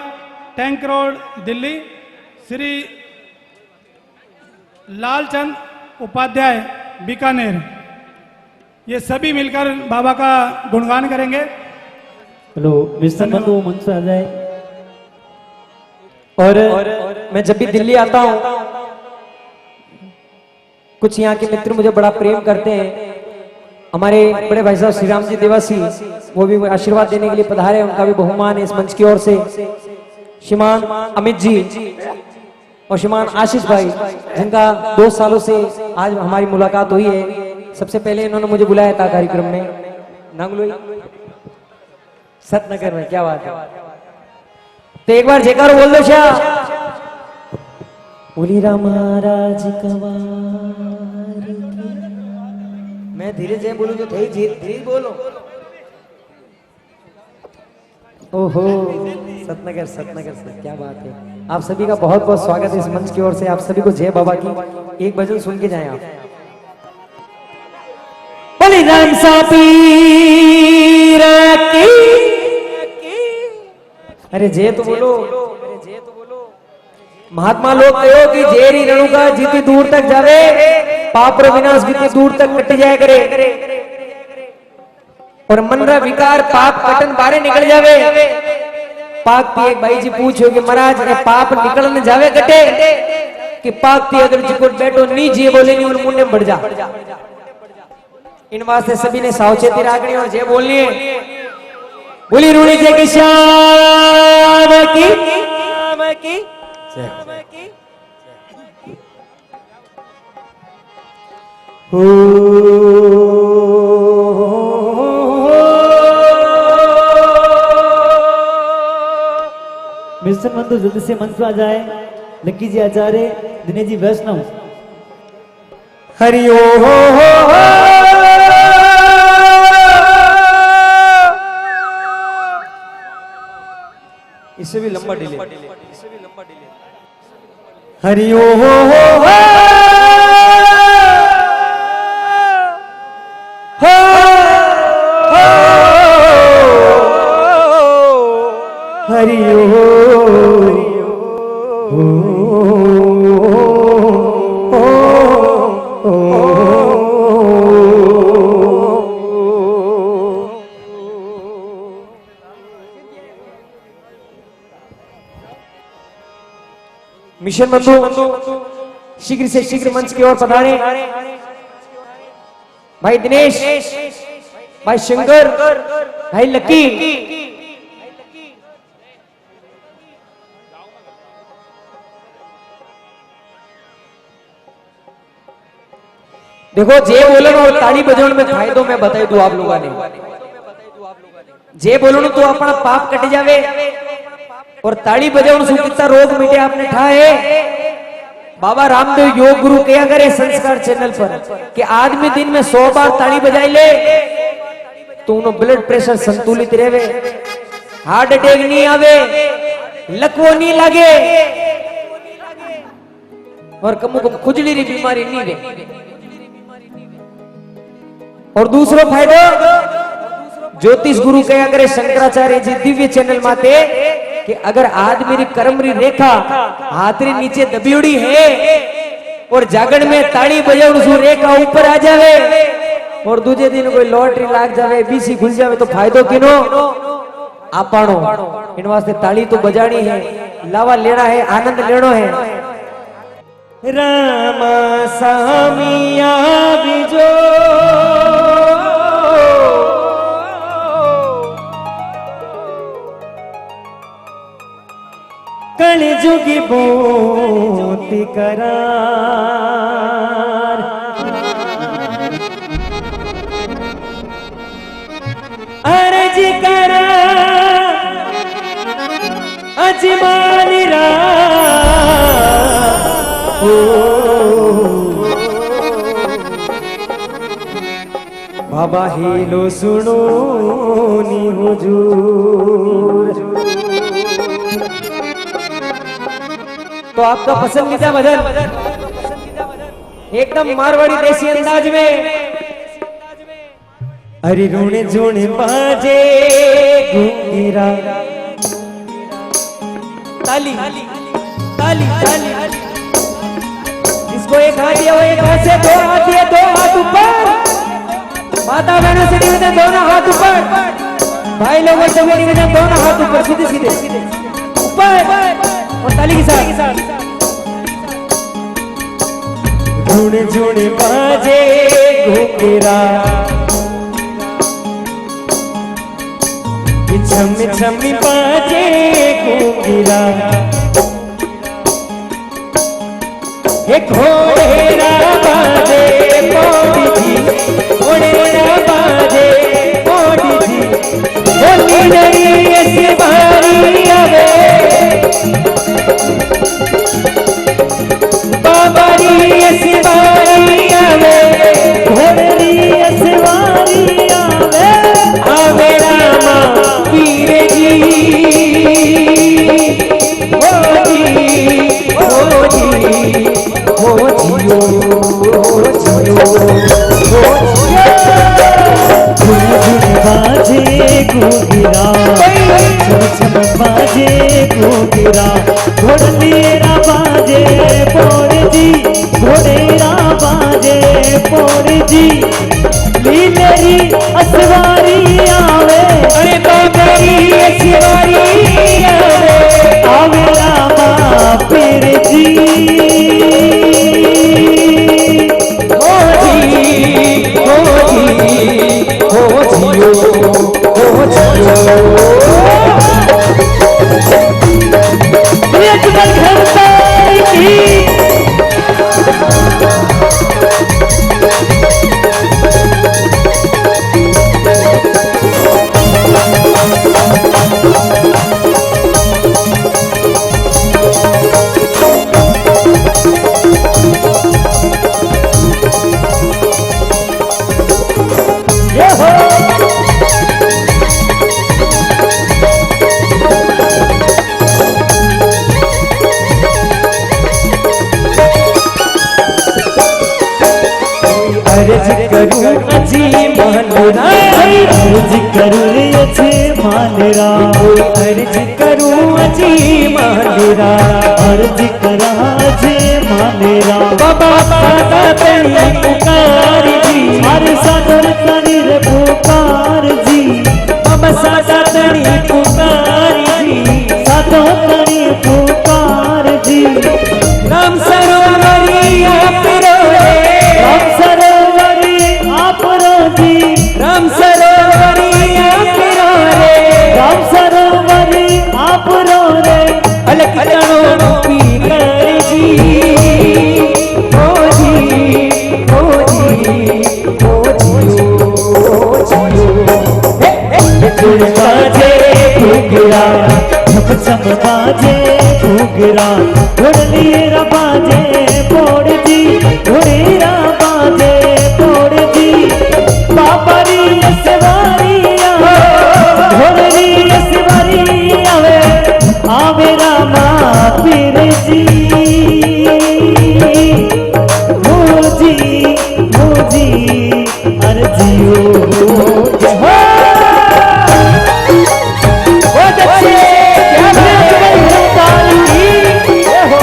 टैंक रोड दिल्ली, श्री लालचंद उपाध्याय बीकानेर, ये सभी मिलकर बाबा का गुणगान करेंगे। हेलो मिस्टर बंधु मंच पे आ जाए। और मैं जब भी दिल्ली आता हूँ, कुछ यहाँ के मित्र मुझे बड़ा प्रेम करते हैं। हमारे बड़े भाई साहब श्री राम जी देवासी, वो भी आशीर्वाद देने के लिए पधारे, उनका भी बहुमान है इस मंच की ओर से। श्रीमान अमित जी और श्रीमान आशीष भाई, जिनका 2 सालों से आज हमारी मुलाकात हुई है, सबसे पहले इन्होंने मुझे बुलाया था कार्यक्रम में नांगलोई सतनगर में, क्या बात है। तो एक बार जयकारो बोल दो शाह। बोली राम महाराज कवार। मैं धीरे से बोलूं तो धीरे बोलो। ओहो सतनगर सतनगर से, क्या बात है। आप सभी का बहुत बहुत स्वागत है इस मंच की ओर से। आप सभी को जय बाबा की एक भजन सुन के जाएं आप। बोली राम सा पीर की। अरे जय तो बोलो। महात्मा लोग कहो कि जेरी रणुका जितनी दूर तक जावे पाप रो विनाश जितनी दूर तक कट जाया करे और मन रा विकार पाप कटन बारे निकल जावे। पाक पी एक भाई जी पूछो कि महाराज ये पाप निकल न जावे कटे कि पाक पी अगर जी को बैठो नहीं जी बोले नहीं उन मुंडे बढ़ जा। इन वास्ते सभी ने सावचेती रखनी और जय बोलनी है। बोली रूणी जय की श्याम की मिस्टर मंदू जल्दी से मंच पे आ जाए। लक्की जी आचार्य, दिनेश जी वैष्णव। हरि ओ इससे भी लंबा डिले। हरि ओ हरि मिशन बंधु शीघ्र से शीघ्र मंच की ओर पधारे। भाई दिनेश, भाई शंकर, भाई लकी। देखो जे बोलन और ताली बजाने में फायदो मैं बताई दूं आप लोगों ने। जे बोलन तो अपना पाप कट जावे और ताली बजाने से कितना रोग मिटे आपने ठाए। बाबा रामदेव योग गुरु क्या करे संस्कार चैनल पर कि आदमी दिन में 100 बार ताली बजाई ले तो उन्होंने ब्लड प्रेशर संतुलित रहे, हार्ट अटैक नहीं आवे, लकवो नहीं लगे और कमु कम खुजली री बीमारी नहीं रहे। और दूसरो फायदो ज्योतिष गुरु कया करे शंकराचार्य जी दिव्य चैनल माते कि अगर आदमी री कर्म री रेखा हाथ री नीचे दबियोड़ी है और जागरण में ताली बजाऊ सु रेखा ऊपर आ जावे और दूसरे दिन कोई लॉटरी लाग जावे, बीसी खुल जावे तो फायदो किनो आपाणो। इन वास्ते ताली तो बजानी है, लावा लेना है, आनंद लेनो है। राम सामिया बिजो कलजुगी बोती करार अर्ज करा अजमानी रा बाबा हेलो सुनो नी हुजूर। तो आपका पसंदीदा भजन एकदम मारवाड़ी देसी अंदाज में अरे रोने जोने बाजे घूंघरा ताली ताली ताली। इसको एक हाथ दिया, एक हाथ से दो हाथ दिए, दो हाथ ऊपर। माता बहनों से निवेदन दोनों हाथ ऊपर, भाई लोगों से भी निवेदन दोनों हाथ ऊपर, सीधे सीधे ऊपर और ताली के साथ। झूने झूने बाजे घूंघरा छम्मी छम्मी बाजे घूंघरा घोड़ेरा बाजे मोदी जी घोड़ेरा बाजे मोड़ी जी बोली नहीं ऐसी बारी आवे बाबारी ऐसी बारी आवे घोड़री सवारी आवे आवे रामा पीर जी ओ जी ओ जी ओ जियो झुन झुन बाजे घुघरा छम छम बाजे घुघरा घोड़ेरा बाजे पोड़ जी घोड़ेरा बाजे पोड़ जी लीलेरी असवारी आवे अरे बाबारी ऐसी बारी आवे आवे रामा पीर जी ओ जी ओ जी ओ जियो ओ जियो अजमल घरदार की ये हो अर्ज करूं अजी मानरा अर्ज करूं अच्छे मानरा अर्ज करूं अजी मानरा अर्ज करा जे मानरा बाबा सादा तेरी पुकार जी हर सादर तनी रे पुकार जी बाबा सादा तेरी पुकार जी सादो तनी पुकार जी राम सरोवरी आप रोए राम सरोवरी आप रोजी राम सरोवरी आप रोए राम सरोवरी आप रो रे अलग जानो पीकर जी ओ जी ओ जी ओ जियो झुन बाजे घुघरा छम छम बाजे घुघरा घोड़ेरा बाजे पोड़ जी घोड़ेरा बाजे पोड़ जी बाबारी सवारी आवे घोड़री सवारी आवे आवे रामा पीर जी मोजी मोजी अर्जियो बहुत अच्छे क्या बात है ये हो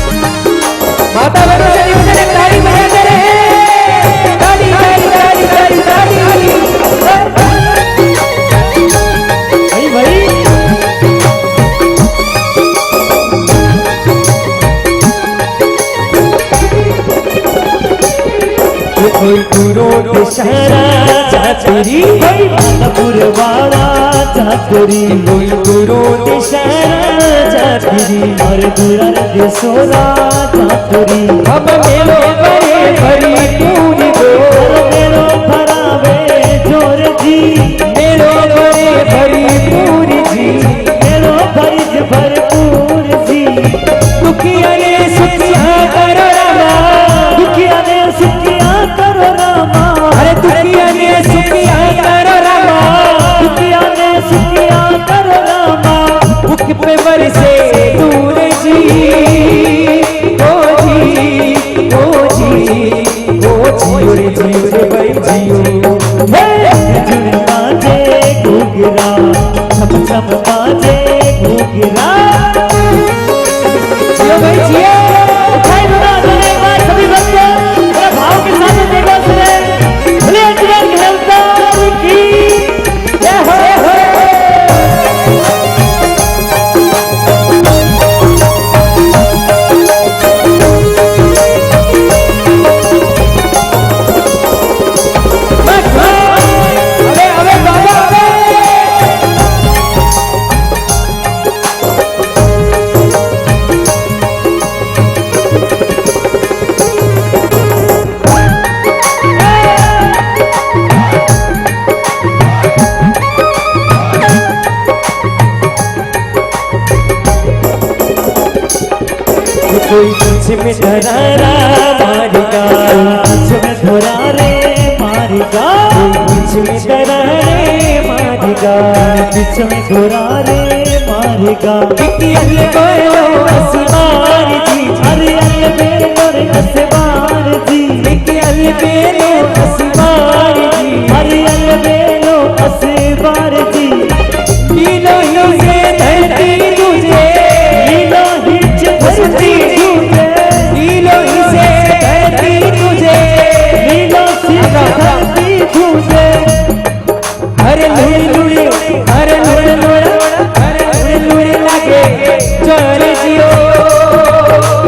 माता बहनों से निवेदन है ताली बजाते रहे ताली ताली ताली ताली ताली भाई भाई कोई गुरु के शहरा जातरी मानपुर वाला चातरी कोई गुरु के शहरा जातरी और दुरर देसोरा चातरी हम मेलो बड़े भरी पूरी दो मेरो भरावे जोर जी मेलो बड़े भरी पूरी जी मेरो भरिज भरपूर जी दुखिया ने सुखिया करो रामा दुखिया ने सुखिया करो रामा अरे दुखिया ने सुखिया करो रामा दुखिया ने सुखिया करो रामा भूख पे बरसे दूर जी ओ जी ओ जी ओ जियो रे जियो रे भाई जियो झुन बाजे घुघरा छम छम बाजे घुघरा जियो भाई जियो उठाई बना देने का सभी बच्चे मेरे भाव के साथ देखो सुने भले अजमल घरदार की जय हो अबे अबे बाबा अबे कोई बीच में धरारा मारेगा, बीच में धरारे मारेगा, बीच में धरारे मारेगा, बीच में धरारे मारेगा। बिकी अल्ले बोलो असवार जी, अरे अल्ले बेलोरे असवार जी, बिकी अल्ले बोलो असवार जी, अरे अल्ले बेलो असवार जी। लीलो ही से धरती तुझे, लीलो हिच धरती तुझे, लीलो ही से धरती तुझे, लीलो सी धरती तुझे। अरे लुड़े लुड़े, अरे लुड़े लुड़े, अरे लुड़े लुड़े लागे चोर जियो,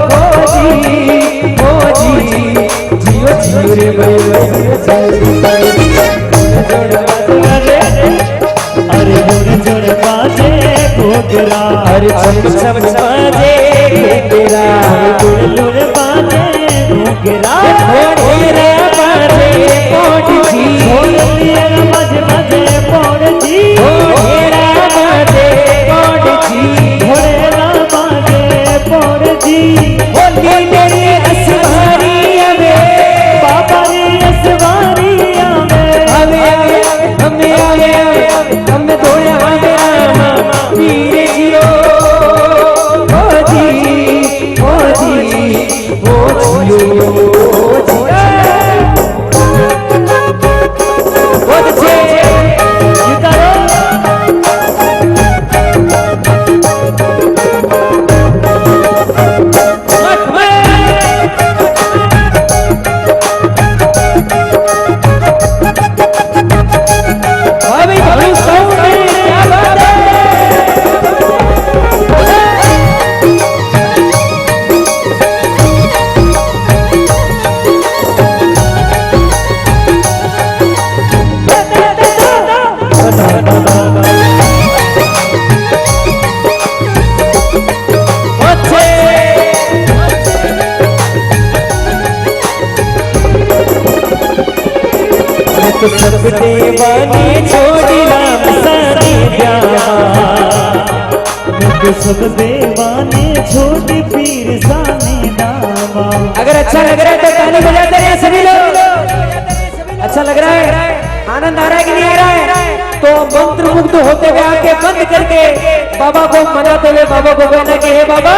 ओ जी, जियो जियो रे अरे जोर जोर बाजे घोगरा, अरे छम छम बाजे तेरा, जोर जोर बाजे घोगरा, घोड़ेरा बाजे कोट जी, घोड़िया बज बजे पोड़ जी, घोड़ेरा बाजे कोट जी, घोड़ेरा बाजे पोड़ जी। होली तेरे असवारिया में, बाबा रे असवारिया में, हमें हमें धोया रामा वीर जियो, ओ जी, ओ जी, ओ जियो, बहुत अच्छे तो सब देवाने छोड़ी राम सारे ब्याह, तो सब देवाने छोड़ पीर साने नामा। अगर अच्छा लग रहा है तो ताली बजाते रहे सभी लोग। अच्छा लग रहा है, आनंद आ रहा है कि नहीं आ रहा है? तो मंत्र मुग्ध होते हुए आंखें बंद करके बाबा को मनाते हुए बाबा को कहना कि हे बाबा,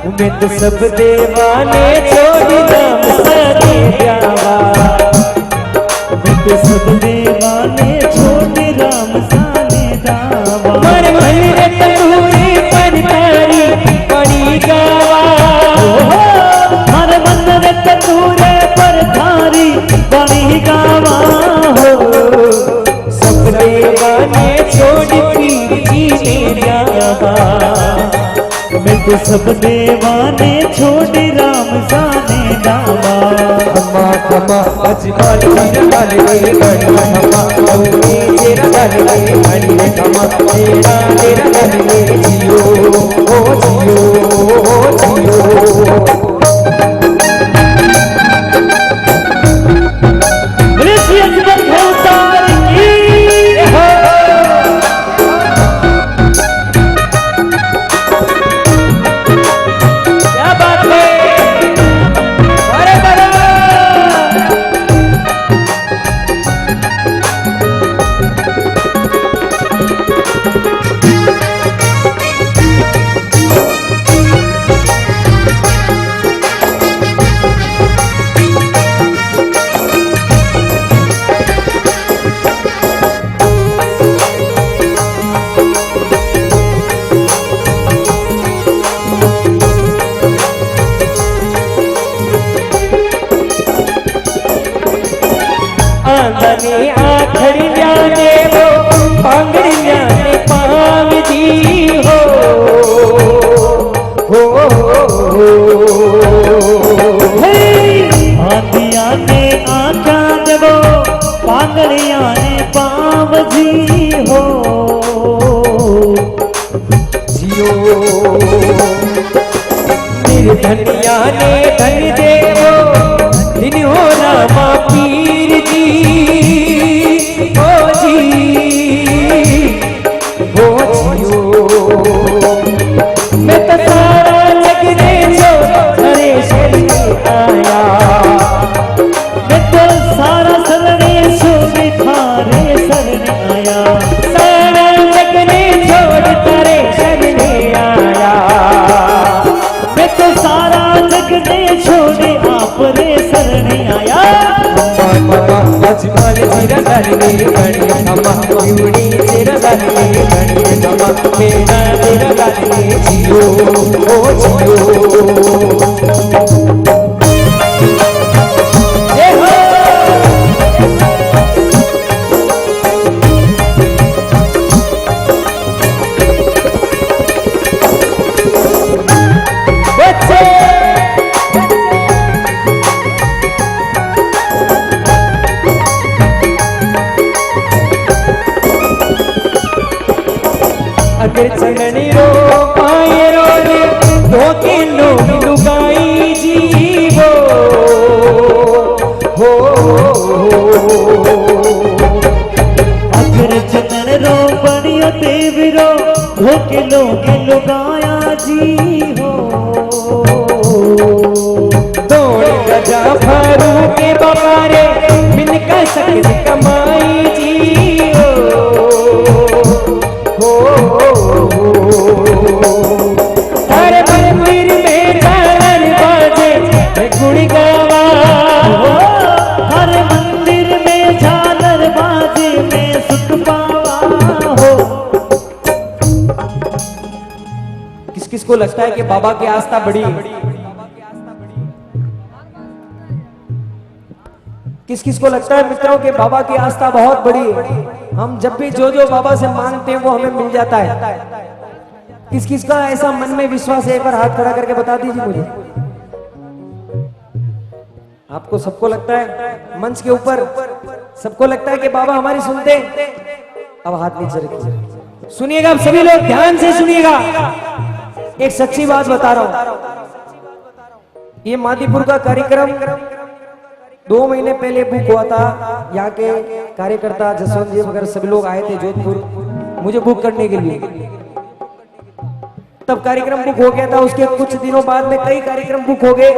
मैं तो सब देवाने छोड़ी राम सारे ब्याह, तो सब देवाने छोड़ राम साने दावा। मन मन रे तनूरी पर तारी बड़ी गावा, हर मन रे तनूरे पर थारी बड़ी गावा हो। सब देवाने छोड़ पीर जी ने जावा, मैं तो सब देवाने छोड़ राम साने दावा। खमा खमा अजमाल तेरा गाल गए गड़िया खमा, तेरा गाल गए गड़िया खमा, तेरा गाल गए जियो, ओ जियो, ओ जियो। ऋषि अजगर भवतार की क्या बात है, अरे बड़ा आंगने आखड़ जाने वो पांगड़ जाने पांग जी हो, आदिया ने आका जगो पागड़िया ने पाव जी हो। जियो निर्धनिया ने धन देवो, दिन हो रामा पीर जी, ओ जी, ओ जियो। मैं तो सारा जग रे लाली गणी खमा पिवड़ी तेरा लाली गणी खमा मेरा तेरा लाली जियो ओ जियो जय हो अगर चंदनी रो पाए रोने धोके लो लुगाई जीवो हो अगर चंदन रो बनियो देवरो धोके लोगे लुगाया जी हो दौड़ गजा भरू के बबारे बिन का सकत कमाई जीवो हो हर मंदिर में झालर बाजे गुण गावा हर मंदिर में झालर बाजे में सुख पावा हो किस किस को लगता है कि बाबा की आस्था बड़ी है? किस किस को लगता है मित्रों कि बाबा की आस्था बहुत बड़ी है? हम जब भी जो जो बाबा से मांगते हैं वो हमें मिल जाता है। किस किस का ऐसा मन में विश्वास है? एक बार हाथ खड़ा करके बता दीजिए मुझे। आपको सबको लगता है मंच के ऊपर सबको लगता है कि बाबा हमारी सुनते हैं? अब हाथ नीचे रखिए, सुनिएगा आप सभी लोग ध्यान से सुनिएगा। एक सच्ची बात बता रहा हूं, ये मादीपुर का कार्यक्रम 2 महीने पहले बुक हुआ था। यहाँ के कार्यकर्ता जसवंत जी वगैरह सभी लोग आए थे जोधपुर मुझे बुक करने के लिए। तब कार्यक्रम बुक हो गया था। उसके कुछ दिनों बाद में कई कार्यक्रम बुक हो गए।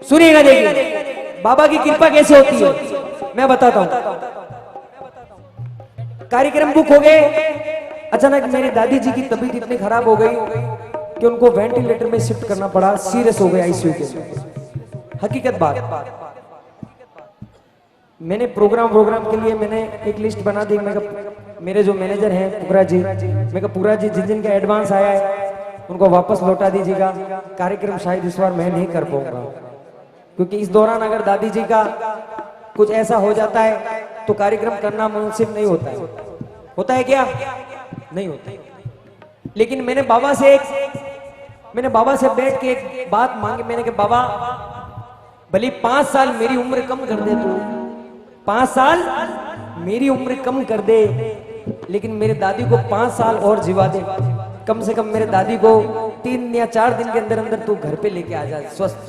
सुनिएगा, देखिए बाबा की कृपा कैसे होती है मैं बताता हूँ। कार्यक्रम बुक हो गए, अचानक मेरी दादी जी की तबीयत इतनी खराब हो गई कि उनको वेंटिलेटर में शिफ्ट करना पड़ा। सीरियस हो गए आईसीयू के। हकीकत बात, मैंने प्रोग्राम के लिए मैंने एक लिस्ट बना दी। मैं मेरे जो मैनेजर हैं पुरा जी, मैं पुरा जी जिन जिन का एडवांस आया है उनको वापस लौटा दीजिएगा। कार्यक्रम शायद इस बार मैं नहीं कर पाऊंगा, क्योंकि इस दौरान अगर दादी जी का कुछ ऐसा हो जाता है तो कार्यक्रम करना मुमकिन नहीं होता है। होता है क्या? नहीं होता। लेकिन मैंने बाबा से बैठ के एक बात मांगी। मैंने कहा बाबा भले 5 साल मेरी उम्र कम कर दे, तू 5 साल मेरी उम्र कम कर दे, लेकिन मेरे दादी को 5 साल और जीवा दे। कम से कम मेरे दादी को 3 या 4 दिन के अंदर अंदर तू घर पे लेके आ जा स्वस्थ।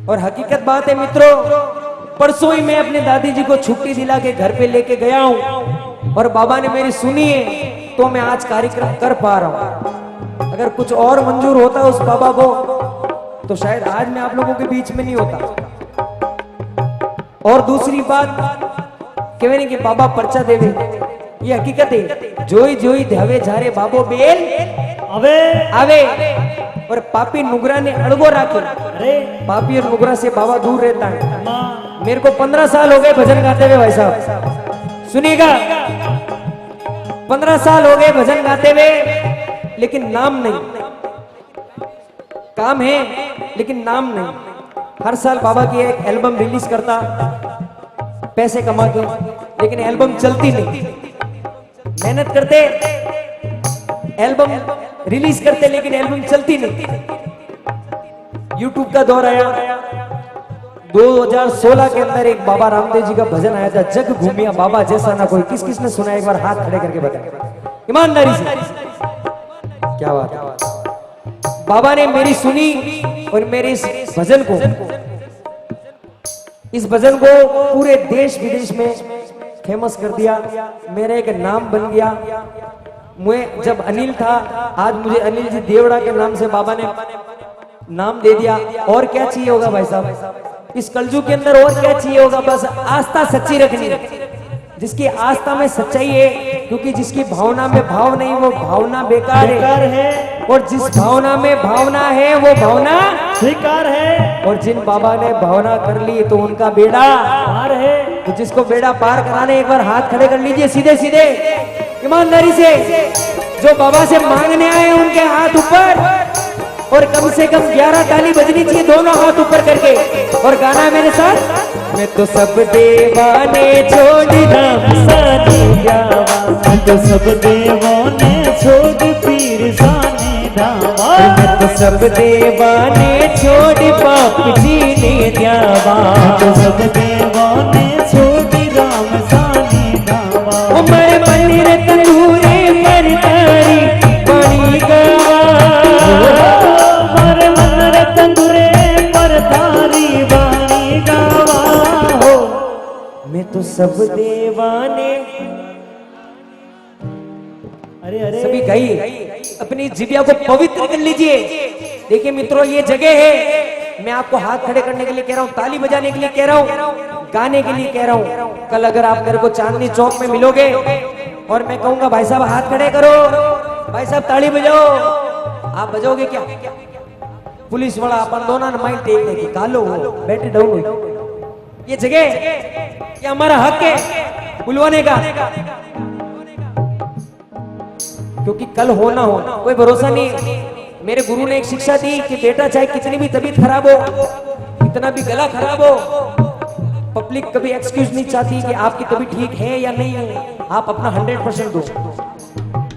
और हकीकत बात है मित्रों, परसों ही मैं अपने दादी जी को छुट्टी दिला के घर पे लेके गया हूं और बाबा ने मेरी सुनी है तो मैं आज कार्यक्रम कर पा रहा हूं। अगर कुछ और मंजूर होता उस बाबा को तो शायद आज मैं आप लोगों के बीच में नहीं होता। और दूसरी बात कहने कि बाबा पर्चा देवे, ये हकीकत है। जोई जोई ध्यावे झारे बाबो बेल अवे आवे, और पापी नुगरा ने अड़गो राखे। अरे पापी और नुगरा से बाबा दूर रहता है। माँ मेरे को 15 साल हो गए भजन गाते हुए भाई साहब, सुनिएगा 15 साल हो गए भजन गाते हुए, लेकिन नाम नहीं। काम है लेकिन नाम नहीं। हर साल बाबा की एक एल्बम रिलीज करता पैसे कमा के, लेकिन एल्बम चलती नहीं। मेहनत करते, एल्बम रिलीज करते, लेकिन एल्बम चलती नहीं। यूट्यूब का दौर आया 2016 के अंदर, एक बाबा रामदेव जी का भजन आया था, जग घूमिया बाबा जैसा ना कोई। किस किस ने सुना? एक बार हाथ खड़े करके बताए ईमानदारी से। क्या बात है। बाबा ने मेरी सुनी और मेरे इस भजन को पूरे देश विदेश में फेमस कर दिया। मेरा एक नाम बन गया। मैं जब अनिल था, आज मुझे अनिल जी देवड़ा के नाम से बाबा ने नाम दे दिया। और क्या चाहिए होगा भाई साहब इस कलयुग के अंदर? और क्या चाहिए होगा? बस आस्था सच्ची रखनी है। जिसकी आस्था में सच्चाई है, क्योंकि जिसकी भावना में भाव नहीं वो भावना बेकार है। और जिस भावना में भावना है वो भावना स्वीकार है। और जिन बाबा ने भावना कर ली तो उनका बेड़ा पार है। तो जिसको बेड़ा पार कराने एक बार हाथ खड़े कर लीजिए सीधे सीधे ईमानदारी से। जो बाबा से मांगने आए उनके हाथ ऊपर, और कम से कम 11 ताली बजनी चाहिए दोनों हाथ ऊपर करके। और गाना है मेरे साथ। मैं तो सब देवाने छोड़ राम सानी जावा, मैं तो सब देवों ने छोड़ पीर साने दावा, मैं तो सब देवाने छोड़ पाप जी ने द्यावा, मैं तो सब देवों ने छोड़ राम साने दावा। उमर मंदिर तंदूरे पर तारी बड़ी गवा, उमर मंदिर तंदूरे पर तारी बड़ी गवा हो। मैं तो सब देवाने। अरे अरे सभी गाई अपनी जिव्या को पवित्र कर लीजिए। देखिए मित्रों, ये जगह है, मैं आपको हाथ खड़े करने के लिए कह रहा हूँ, ताली बजाने के लिए कह रहा हूँ, गाने के लिए कह रहा हूँ। कल अगर आप मेरे को चांदनी चौक में मिलोगे और मैं कहूंगा भाई साहब हाथ खड़े करो, भाई साहब ताली बजाओ, आप बजाओगे क्या? पुलिस वाला अपन दोनों ने माइल देखने की कालो बैठे डाउन। ये जगह, ये हमारा हक है बुलवाने का, क्योंकि कल हो ना हो कोई भरोसा नहीं। मेरे गुरु ने एक शिक्षा दी कि बेटा चाहे कितनी भी तबीयत खराब हो, कितना भी गला खराब हो, पब्लिक कभी एक्सक्यूज नहीं चाहती कि आपकी तबीयत ठीक है या नहीं है। आप अपना 100% दो,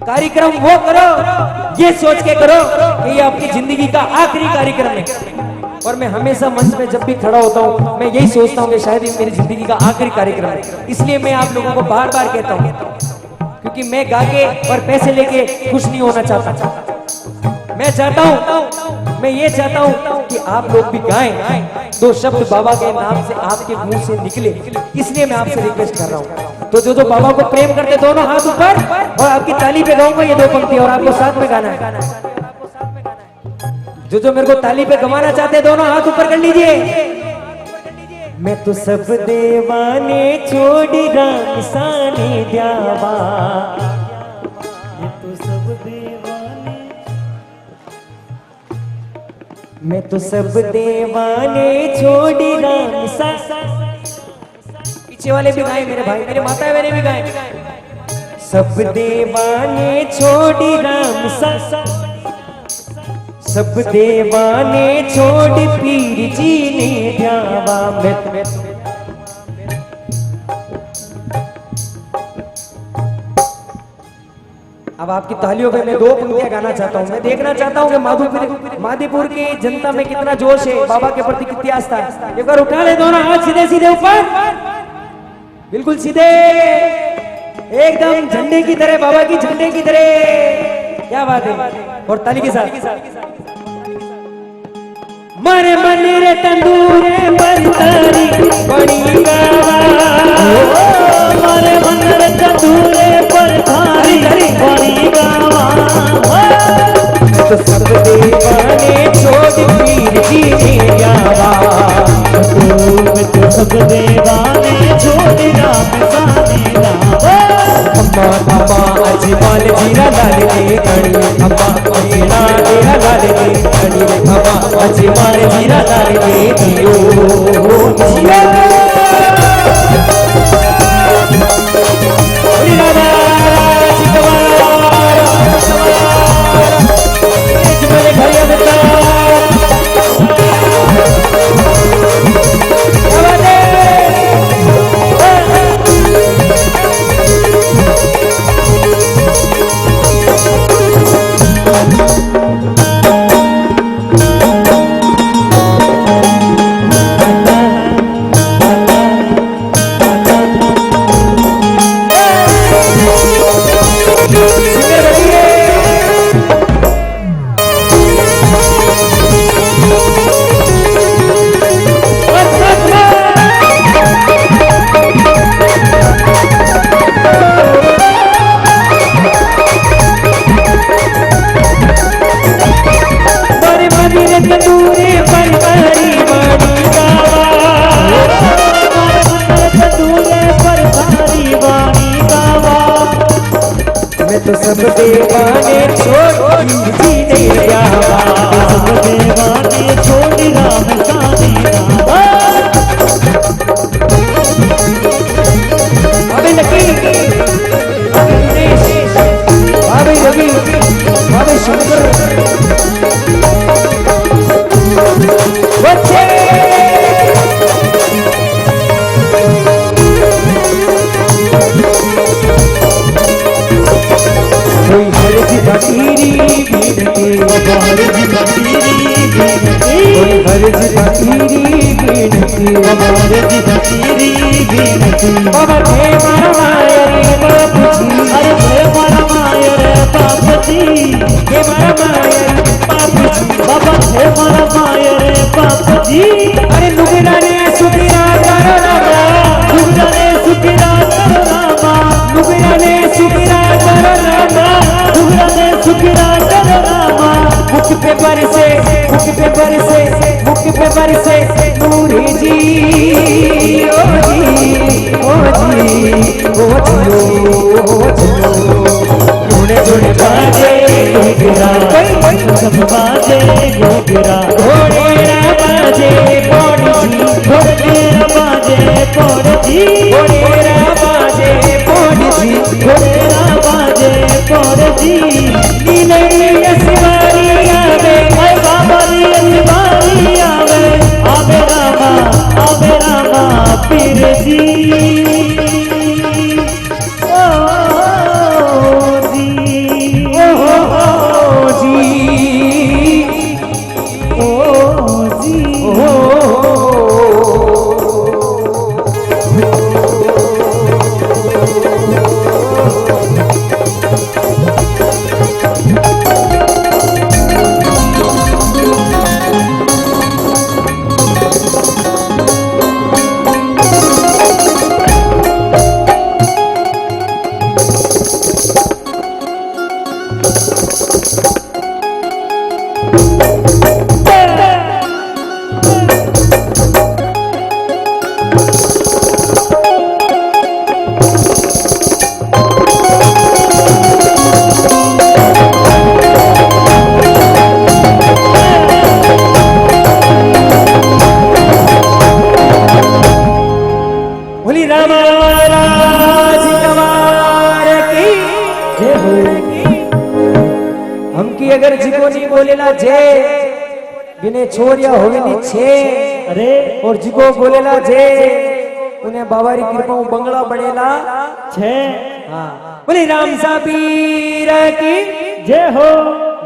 कार्यक्रम वो करो ये सोच के करो कि ये आपकी जिंदगी का आखिरी कार्यक्रम है। और मैं हमेशा मंच में जब भी खड़ा होता हूँ मैं यही सोचता हूँ कि शायद ये मेरी जिंदगी का आखिरी कार्यक्रम है। इसलिए मैं आप लोगों को बार बार कहता हूँ, क्योंकि मैं गा के और पैसे लेके खुश नहीं होना चाहता। मैं चाहता हूँ, मैं ये चाहता हूँ कि आप लोग भी गाएं, दो शब्द बाबा के नाम से आपके मुंह से निकले। इसलिए मैं आपसे रिक्वेस्ट कर रहा हूँ। तो जो बाबा को प्रेम करते दोनों हाथ ऊपर, और आपकी ताली पे गाऊंगा ये 2 पंक्ति और आपको साथ में गाना है। जो मेरे को ताली पे गवाना चाहते दोनों हाथ ऊपर कर लीजिए। मैं तो सब देवाने छोड़ राम साने द्यावा, मैं तो सब देवाने, मैं तो सब देवाने छोड़ राम सा। पीछे वाले भी गाए मेरे भाई, मेरे माता बहने भी गाए। सब देवाने छोड़ राम सा, सब देवाने छोड़ पीर जी ने द्यावा। अब आपकी तालियों पे मैं 2 पंक्तियां गाना चाहता हूँ। मैं देखना चाहता हूँ कि माधीपुर की जनता में कितना जोश है, बाबा के प्रति कितनी आस्था है। एक बार उठा ले दोनों हाथ सीधे सीधे ऊपर, बिल्कुल सीधे, एकदम झंडे की तरह, बाबा की झंडे की तरह। क्या बात है। और ताली के साथ मरे मंदिर तंदूरे पर तारी बड़ी गवा, मरे मंदिर तंदूरे पर तारी बड़ी गवा। तो सब देवाने छोड़ पीर जी ने द्यावा, मैं तो सब देवाने छोड़ राम साने दावा। अम्मा अम्मा अजमल जीरा लाल रे कणी, अम्मा अजीरा तेरा लाल रे कणी, अम्मा अजमल जीरा लाल रे दियो जिया। बोली राधा सिकवार अजमल भैया बेटा हमारी भतीरी बिनती कोई हर्ज फकीरी बिनती हमारी भतीरी बिनती बाबा थे माया रे बापू जी अरे भय मारा माया रे बाप जी हे माया रे बापू जी बाबा हे मारा माया रे बाप जी अरे लुगड़ा ने सुखिरा करो रामा लुगड़ा ने सुखिरा करो रामा लुगड़ा ने सुखिरा करो रामा लुगड़ा ने सुखिरा करो रामा मुख पे बरसे मुख पे बरसे मुख पे बरसे नूरी जी ओ जी ओ जी ओ जी जोड़े जोड़े बाजे गिरा सब बाजे गिरा घोड़े बाजे पौड़ी जी घोड़े बाजे पौड़ जी घोड़े बाजे पौड़ी जी घोड़े बाजे पौड़ जी नीले सिवारी आवे हाय बाबा री सिवारी आवे आवे रामा पीर जी ओ जी ओ जी ओ जी ओ बोली राम राज कवार की जय हो हम की अगर जिको नहीं बोलेला जय बिने छोरिया होवेली छे अरे और जिको बोलेला जय उन्हें बाबारी कृपा बंगला बनेला छे हाँ बोली राम साबीर की जय हो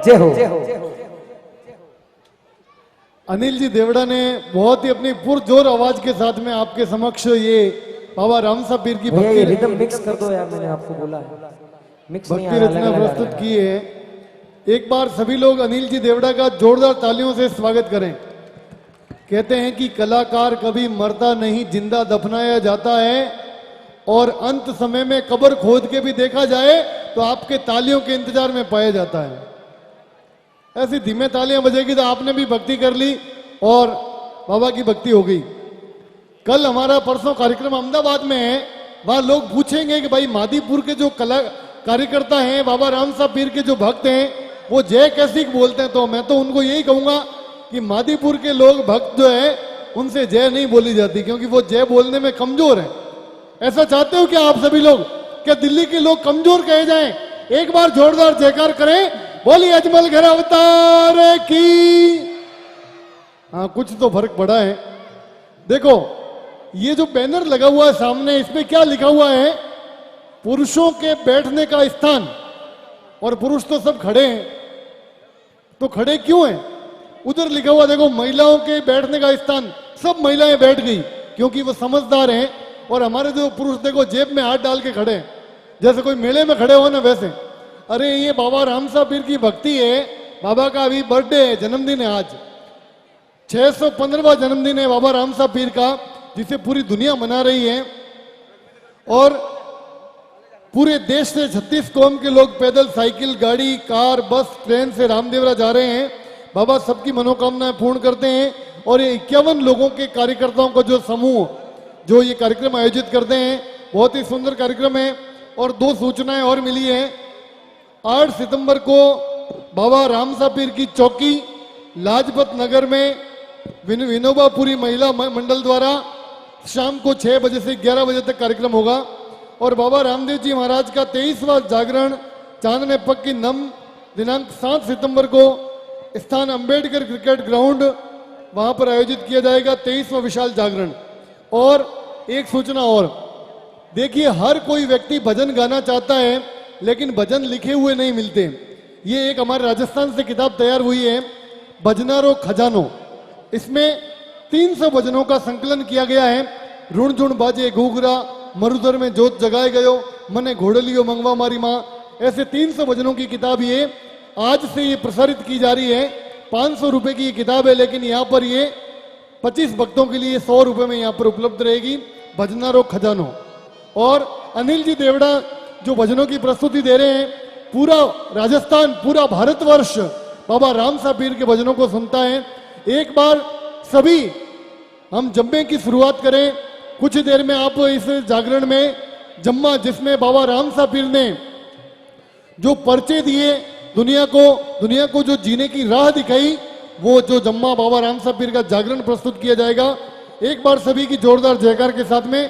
जय हो अनिल जी देवड़ा ने बहुत ही अपनी पुरजोर आवाज के साथ में आपके समक्ष ये बाबा राम साहब पीर की भैया ये भक्ति रिदम मिक्स कर दो यार मैंने आपको बोला है मिक्स नहीं आ भक्ति रहा रचना अलग-अलग आ प्रस्तुत रहा है। की है। एक बार सभी लोग अनिल जी देवड़ा का जोरदार तालियों से स्वागत करें। कहते हैं कि कलाकार कभी मरता नहीं, जिंदा दफनाया जाता है, और अंत समय में कब्र खोद के भी देखा जाए तो आपके तालियों के इंतजार में पाया जाता है। ऐसी धीमे तालियां बजेगी तो आपने भी भक्ति कर ली और बाबा की भक्ति हो गई। कल हमारा परसों कार्यक्रम अहमदाबाद में है, वहां लोग पूछेंगे कि भाई मादीपुर के जो कला कार्यकर्ता हैं, बाबा राम साहब पीर के जो भक्त हैं, वो जय कैसी बोलते हैं, तो मैं तो उनको यही कहूंगा कि मादीपुर के लोग भक्त जो है उनसे जय नहीं बोली जाती, क्योंकि वो जय बोलने में कमजोर है। ऐसा चाहते हो क्या आप सभी लोग, क्या दिल्ली के लोग कमजोर कहे जाएं? एक बार जोरदार जयकार करें, बोलिए अजमल घर अवतार की। हाँ, कुछ तो फर्क पड़ा है। देखो ये जो बैनर लगा हुआ है सामने, इसमें क्या लिखा हुआ है? पुरुषों के बैठने का स्थान। और पुरुष तो सब खड़े हैं, तो खड़े क्यों हैं? उधर लिखा हुआ देखो, महिलाओं के बैठने का स्थान। सब महिलाएं बैठ गई क्योंकि वो समझदार हैं। और हमारे जो पुरुष देखो जेब में हाथ डाल के खड़े हैं, जैसे कोई मेले में खड़े हो ना वैसे। अरे ये बाबा राम साहब पीर की भक्ति है। बाबा का अभी बर्थडे है, जन्मदिन है आज, 615वां जन्मदिन है बाबा राम साहब पीर का, जिसे पूरी दुनिया मना रही है। और पूरे देश से 36 कौम के लोग पैदल, साइकिल, गाड़ी, कार, बस, ट्रेन से रामदेवरा जा रहे हैं। बाबा सबकी मनोकामनाएं पूर्ण करते हैं। और ये 51 लोगों के कार्यकर्ताओं का जो समूह जो ये कार्यक्रम आयोजित करते हैं, बहुत ही सुंदर कार्यक्रम है। और 2 सूचनाएं और मिली हैं। 8 सितंबर को बाबा राम साहब पीर की चौकी लाजपत नगर में विनोबापुरी महिला मंडल द्वारा शाम को 6 बजे से 11 बजे तक कार्यक्रम होगा। और बाबा रामदेव जी महाराज का 23वां जागरण चांद में पक की नम दिनांक 7 सितंबर को स्थान अंबेडकर क्रिकेट ग्राउंड, वहां पर आयोजित किया जाएगा 23वां विशाल जागरण। और एक सूचना और, देखिए हर कोई व्यक्ति भजन गाना चाहता है, लेकिन भजन लिखे हुए नहीं मिलते। ये एक हमारे राजस्थान से किताब तैयार हुई है, भजनारो खजानो। इसमें 300 भजनों का संकलन किया गया है। ऋण झुण बाजे घूघरा, मरुधर में जोत जगाए गयो, मने घोड़लियो मंगवा मारी माँ, ऐसे 300 भजनों की किताब ये आज से ये प्रसारित की जा रही है। 500 रुपए की ये किताब है, लेकिन यहाँ पर ये 25 भक्तों के लिए 100 रुपए में यहाँ पर उपलब्ध रहेगी, भजनारो खजानो। और अनिल जी देवड़ा जो भजनों की प्रस्तुति दे रहे हैं, पूरा राजस्थान, पूरा भारतवर्ष बाबा राम सा पीर के भजनों को सुनता है। एक बार सभी हम जम्मे की शुरुआत करें। कुछ देर में आप इस जागरण में जम्मा, जिसमें बाबा राम सा पीर ने जो पर्चे दिए दुनिया को जो जीने की राह दिखाई, वो जो जम्मा बाबा राम सा पीर का जागरण प्रस्तुत किया जाएगा। एक बार सभी की जोरदार जयकार के साथ में